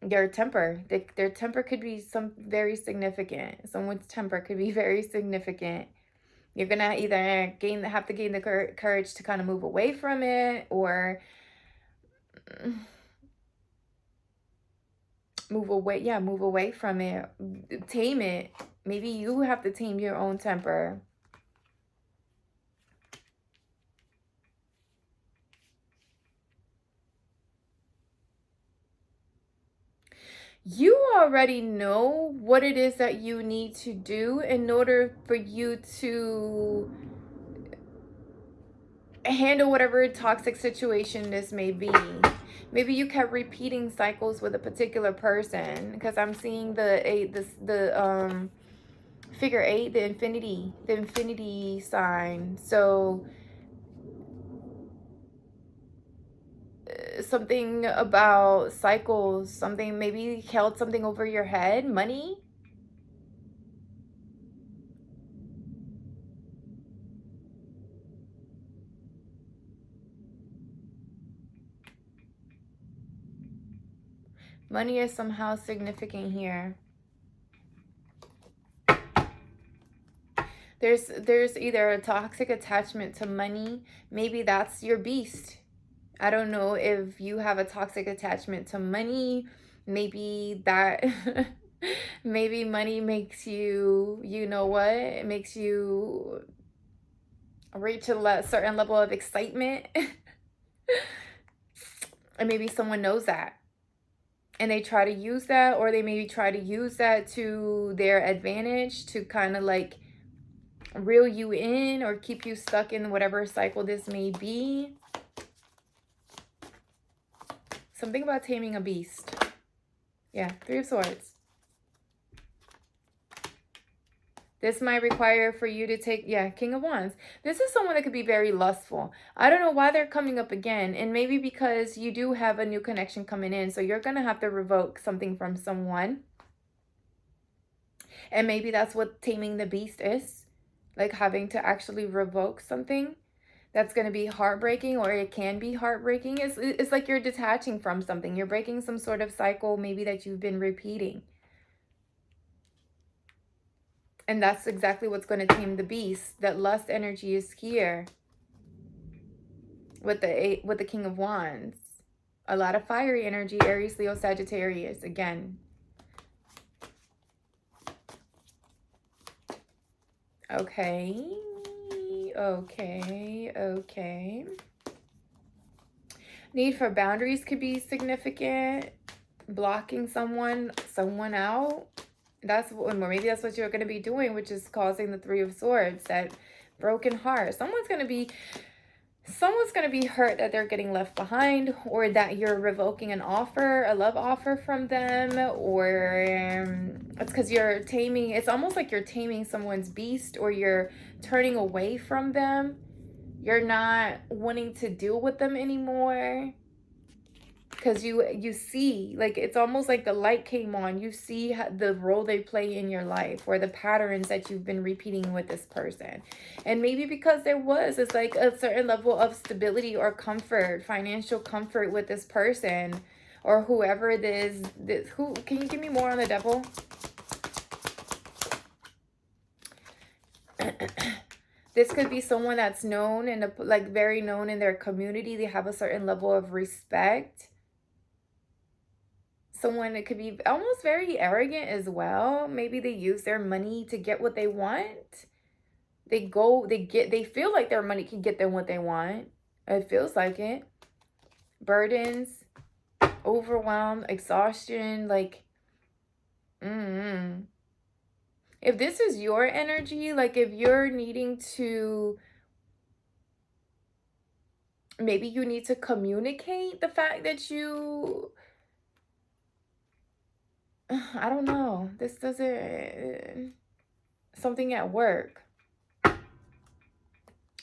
A: their temper. Their temper could be very significant. Someone's temper could be very significant. You're going to either have to gain the courage to kind of move away from it, or move away from it. Tame it. Maybe you have to tame your own temper. You already know what it is that you need to do in order for you to handle whatever toxic situation this may be. Maybe you kept repeating cycles with a particular person, because I'm seeing the eight, the figure eight, the infinity sign. So something about cycles, something, maybe held something over your head, money. Money is somehow significant here. There's either a toxic attachment to money. Maybe that's your beast. I don't know if you have a toxic attachment to money. Maybe that maybe money makes you, you know what? It makes you reach a certain level of excitement. And maybe someone knows that. And they try to use that, or they maybe try to use that to their advantage to kind of like reel you in or keep you stuck in whatever cycle this may be. Something about taming a beast. Yeah, Three of Swords. This might require for you to take, yeah, King of Wands. This is someone that could be very lustful. I don't know why they're coming up again. And maybe because you do have a new connection coming in. So you're going to have to revoke something from someone. And maybe that's what taming the beast is. Like having to actually revoke something. That's going to be heartbreaking, or it can be heartbreaking. It's like you're detaching from something. You're breaking some sort of cycle maybe that you've been repeating. And that's exactly what's going to tame the beast. That lust energy is here with the King of Wands. A lot of fiery energy, Aries, Leo, Sagittarius again. Okay. Okay. Need for boundaries could be significant. Blocking someone out. Maybe that's what you're going to be doing, which is causing the Three of Swords, that broken heart. Someone's going to be hurt that they're getting left behind, or that you're revoking an offer, a love offer from them, or it's because you're taming. It's almost like you're taming someone's beast, or you're turning away from them. You're not wanting to deal with them anymore. Because you see, like, it's almost like the light came on. You see the role they play in your life, or the patterns that you've been repeating with this person. And maybe because it's like a certain level of stability or comfort, financial comfort with this person, or whoever it is. Who can you give me more on the Devil? This could be someone that's known and like very known in their community. They have a certain level of respect. Someone that could be almost very arrogant as well. Maybe they use their money to get what they want. They feel like their money can get them what they want. It feels like it. Burdens, overwhelmed, exhaustion, like, If this is your energy, like if you're needing to, maybe you need to communicate the fact that you, I don't know. This doesn't, something at work.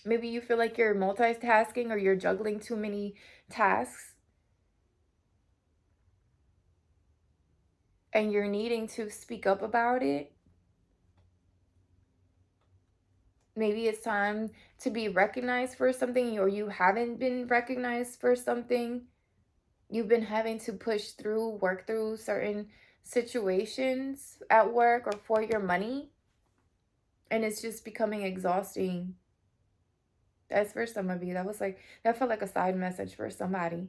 A: Maybe you feel like you're multitasking, or you're juggling too many tasks. And you're needing to speak up about it. Maybe it's time to be recognized for something, or you haven't been recognized for something. You've been having to work through certain situations at work or for your money. And it's just becoming exhausting. That's for some of you. That felt like a side message for somebody.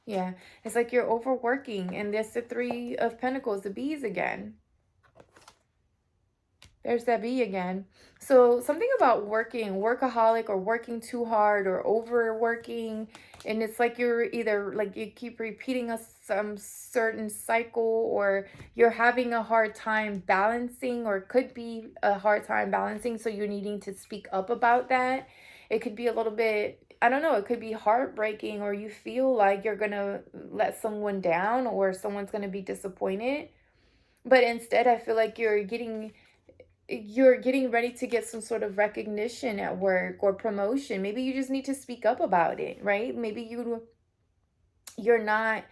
A: Yeah, it's like you're overworking. And there's the Three of Pentacles, the bees again. There's that bee again. So something about working, workaholic, or working too hard, or overworking. And it's like you're either like you keep repeating some certain cycle, or you're having a hard time balancing, or could be a hard time balancing. So you're needing to speak up about that. It could be a little bit I don't know, it could be heartbreaking, or you feel like you're gonna let someone down or someone's gonna be disappointed. But instead, I feel like you're getting ready to get some sort of recognition at work or promotion. Maybe you just need to speak up about it, right? Maybe you're not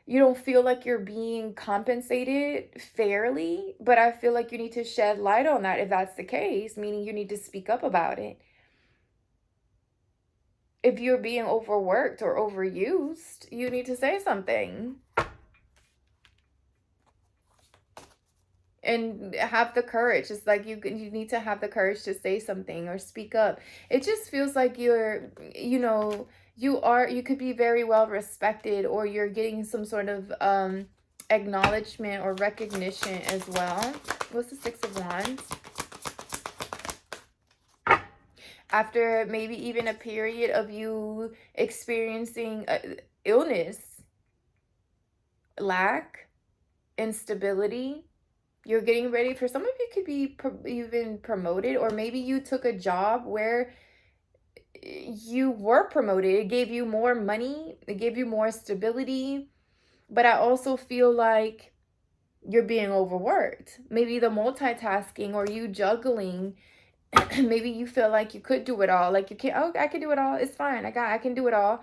A: you don't feel like you're being compensated fairly, but I feel like you need to shed light on that if that's the case, meaning you need to speak up about it. If you're being overworked or overused, you need to say something and have the courage. It's like you need to have the courage to say something or speak up. It just feels like you could be very well respected, or you're getting some sort of acknowledgement or recognition as well. What's the Six of Wands? After maybe even a period of you experiencing illness, lack, instability, you're getting ready for, some of you could be even promoted, or maybe you took a job where you were promoted. It gave you more money, it gave you more stability, but I also feel like you're being overworked. Maybe the multitasking or you juggling, maybe you feel like you could do it all. Like you can't, oh, I can do it all. It's fine. I can do it all.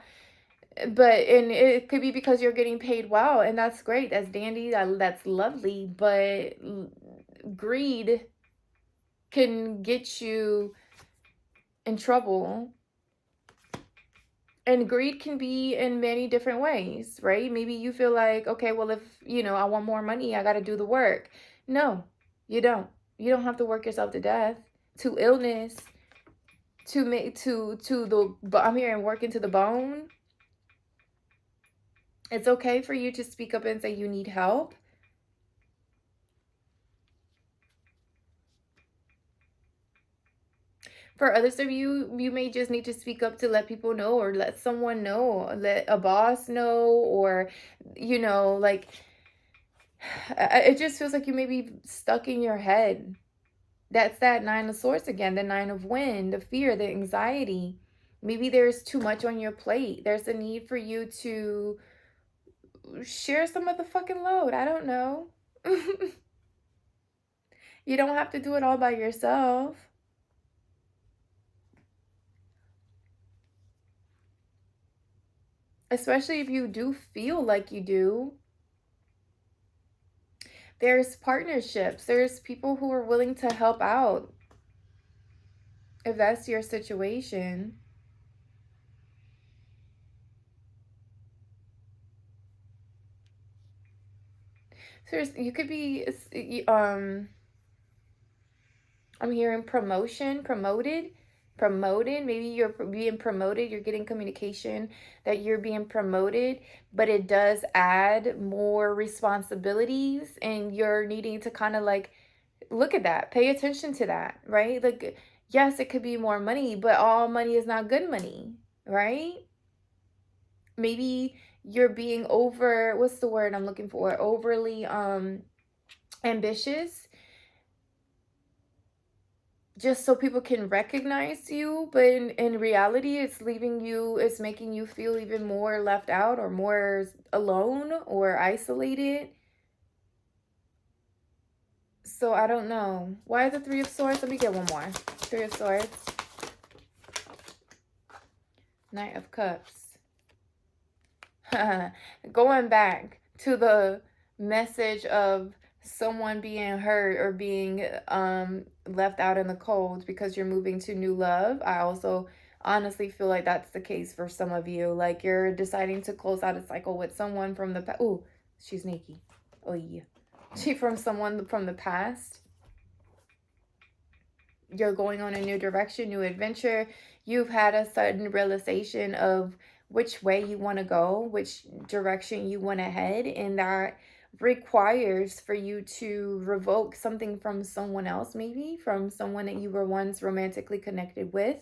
A: And it could be because you're getting paid well, and that's great. That's dandy. That's lovely. But greed can get you in trouble. And greed can be in many different ways, right? Maybe you feel like, okay, well, if, I want more money, I got to do the work. No, you don't. You don't have to work yourself to death, to illness, to make to the I'm hearing working to the bone. It's okay for you to speak up and say you need help. For others of you, you may just need to speak up to let people know, or let someone know, let a boss know, or, like, it just feels like you may be stuck in your head. That's that Nine of Swords again, the Nine of Wind, the fear, the anxiety. Maybe there's too much on your plate. There's a need for you to share some of the fucking load. I don't know. You don't have to do it all by yourself. Especially if you do feel like you do. There's partnerships. There's people who are willing to help out if that's your situation. So you could be I'm hearing promoted. Maybe you're being promoted, you're getting communication that you're being promoted, but it does add more responsibilities, and you're needing to kind of like look at that, pay attention to that, right? Like, yes, it could be more money, but all money is not good money, right? Maybe you're being what's the word I'm looking for? Overly ambitious, just so people can recognize you, but in reality it's making you feel even more left out, or more alone or isolated. So I don't know. Why is the Three of Swords? Let me get one more. Three of Swords. Knight of Cups. Going back to the message of someone being hurt or being left out in the cold because you're moving to new love. I also honestly feel like that's the case for some of you. Like, you're deciding to close out a cycle with someone from the past. Ooh, she's sneaky. Oh yeah. Someone from the past. You're going on a new direction, new adventure. You've had a sudden realization of which way you want to go, which direction you want to head, and that requires for you to revoke something from someone else, maybe from someone that you were once romantically connected with,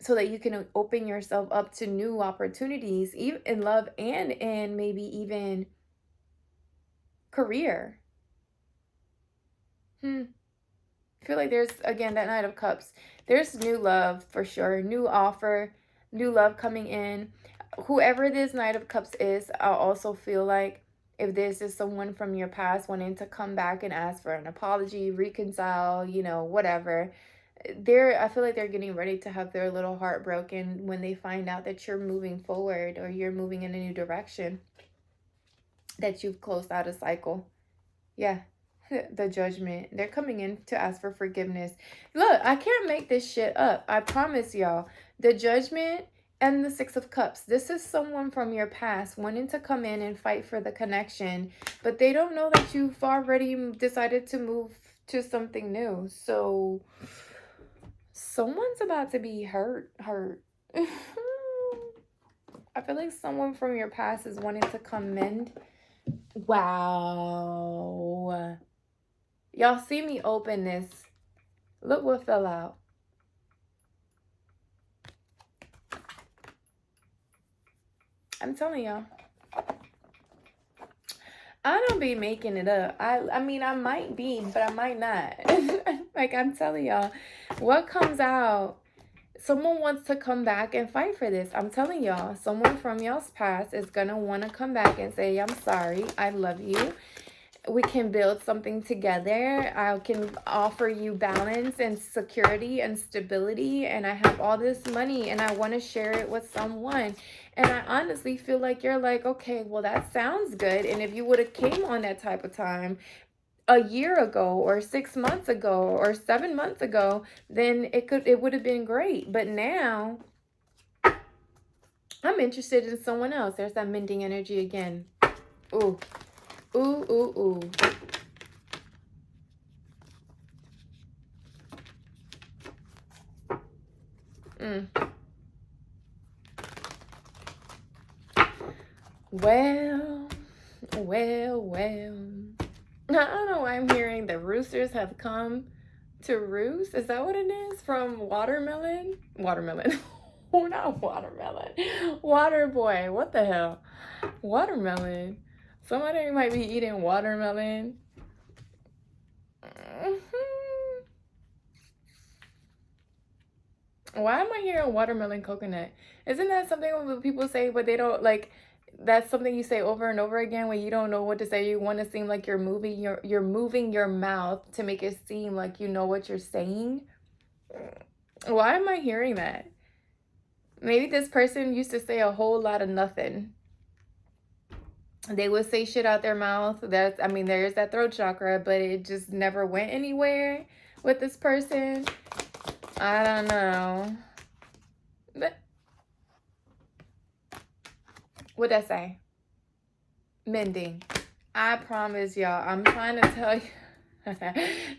A: so that you can open yourself up to new opportunities, even in love and in maybe even career. I feel like there's, again, that Knight of Cups. There's new love for sure, new offer, new love coming in. Whoever this Knight of Cups is, I also feel like if this is someone from your past wanting to come back and ask for an apology, reconcile, whatever, I feel like they're getting ready to have their little heart broken when they find out that you're moving forward or you're moving in a new direction, that you've closed out a cycle. Yeah. The Judgment. They're coming in to ask for forgiveness. Look, I can't make this shit up. I promise y'all. The Judgment and the Six of Cups. This is someone from your past wanting to come in and fight for the connection, but they don't know that you've already decided to move to something new. So someone's about to be hurt. I feel like someone from your past is wanting to come mend. Wow. Y'all see me open this. Look what fell out. I'm telling y'all. I don't be making it up. I mean, I might be, but I might not. Like, I'm telling y'all. What comes out, someone wants to come back and fight for this. I'm telling y'all. Someone from y'all's past is going to want to come back and say, I'm sorry. I love you. We can build something together. I can offer you balance and security and stability, and I have all this money and I want to share it with someone. And I honestly feel like you're like, okay, well, that sounds good. And if you would have came on that type of time a year ago or 6 months ago or 7 months ago, then it would have been great. But now I'm interested in someone else. There's that mending energy again. Ooh. Ooh, ooh, ooh. Well. I don't know why I'm hearing the roosters have come to roost. Is that what it is? From watermelon? Watermelon. Oh, not watermelon. Water boy. What the hell? Watermelon. Somebody might be eating watermelon. Why am I hearing watermelon coconut? Isn't that something when people say, but they don't like? That's something you say over and over again when you don't know what to say. You want to seem like you're moving your mouth to make it seem like you know what you're saying. Why am I hearing that? Maybe this person used to say a whole lot of nothing. They would say shit out their mouth. There's that throat chakra, but it just never went anywhere with this person. I don't know. But what'd I say? Mending. I promise y'all, I'm trying to tell you,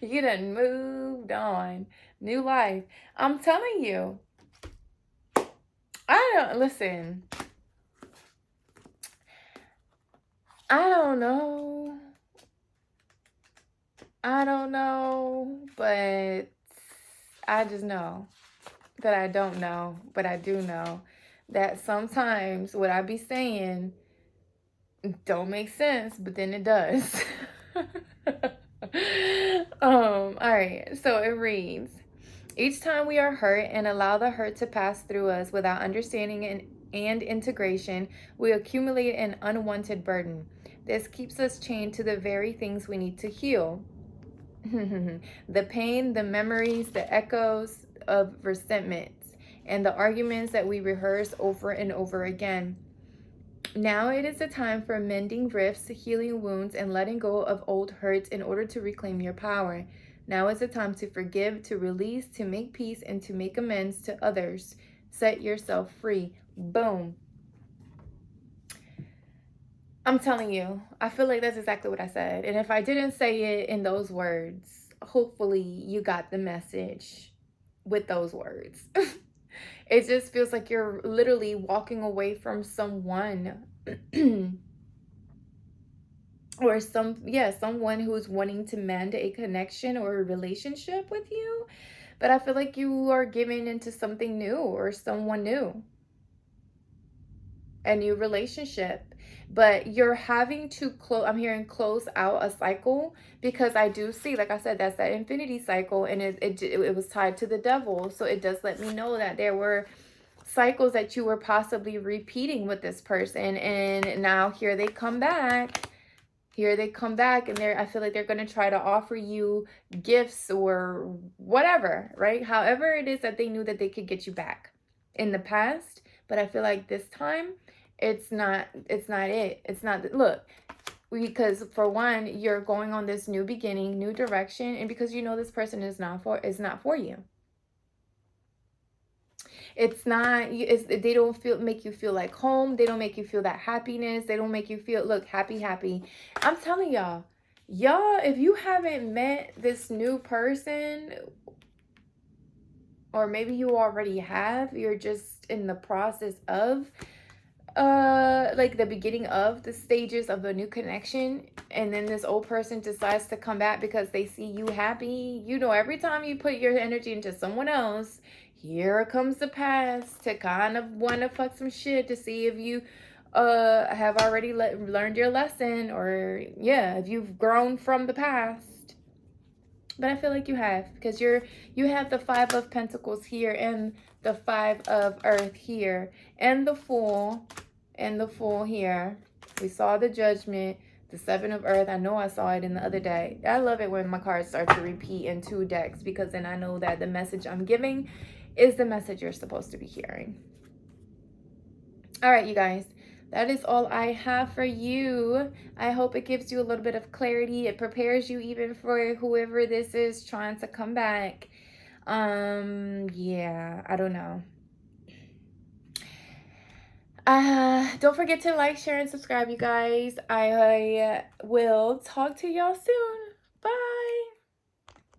A: you done moved on. New life. I'm telling you. Listen. I don't know, but I just know that I don't know, but I do know that sometimes what I be saying don't make sense, but then it does. All right, so it reads, each time we are hurt and allow the hurt to pass through us without understanding and integration, we accumulate an unwanted burden. This keeps us chained to the very things we need to heal. The pain, the memories, the echoes of resentments, and the arguments that we rehearse over and over again. Now it is the time for mending rifts, healing wounds, and letting go of old hurts in order to reclaim your power. Now is the time to forgive, to release, to make peace, and to make amends to others. Set yourself free. Boom. I'm telling you, I feel like that's exactly what I said. And if I didn't say it in those words, hopefully you got the message with those words. It just feels like you're literally walking away from someone or someone who's wanting to mend a connection or a relationship with you. But I feel like you are giving into something new or someone new. A new relationship. But you're having to close, I'm hearing close out a cycle, because I do see, like I said, that's that infinity cycle, and it was tied to the devil. So it does let me know that there were cycles that you were possibly repeating with this person, and now here they come back. Here they come back, and I feel like they're going to try to offer you gifts or whatever, right? However it is that they knew that they could get you back in the past. But I feel like this time it's not it. It's not, look, because for one, you're going on this new beginning, new direction, and because you know this person is not for you. It's not, they don't make you feel like home. They don't make you feel that happiness. They don't make you feel, look, happy. I'm telling y'all, if you haven't met this new person, or maybe you already have, you're just in the process of like the beginning of the stages of a new connection, and then this old person decides to come back because they see you happy. You know, every time you put your energy into someone else, here comes the past to kind of want to fuck some shit to see if you have already learned your lesson, or yeah, if you've grown from the past. But I feel like you have, because you have the 5 of Pentacles here, and the 5 of Earth here, and the Fool here. We saw the Judgment, the 7 of Earth. I know I saw it in the other day. I love it when my cards start to repeat in 2 decks, because then I know that the message I'm giving is the message you're supposed to be hearing. All right, you guys. That is all I have for you. I hope it gives you a little bit of clarity. It prepares you even for whoever this is trying to come back. Yeah, I don't know. Don't forget to like, share, and subscribe, you guys. I will talk to y'all soon.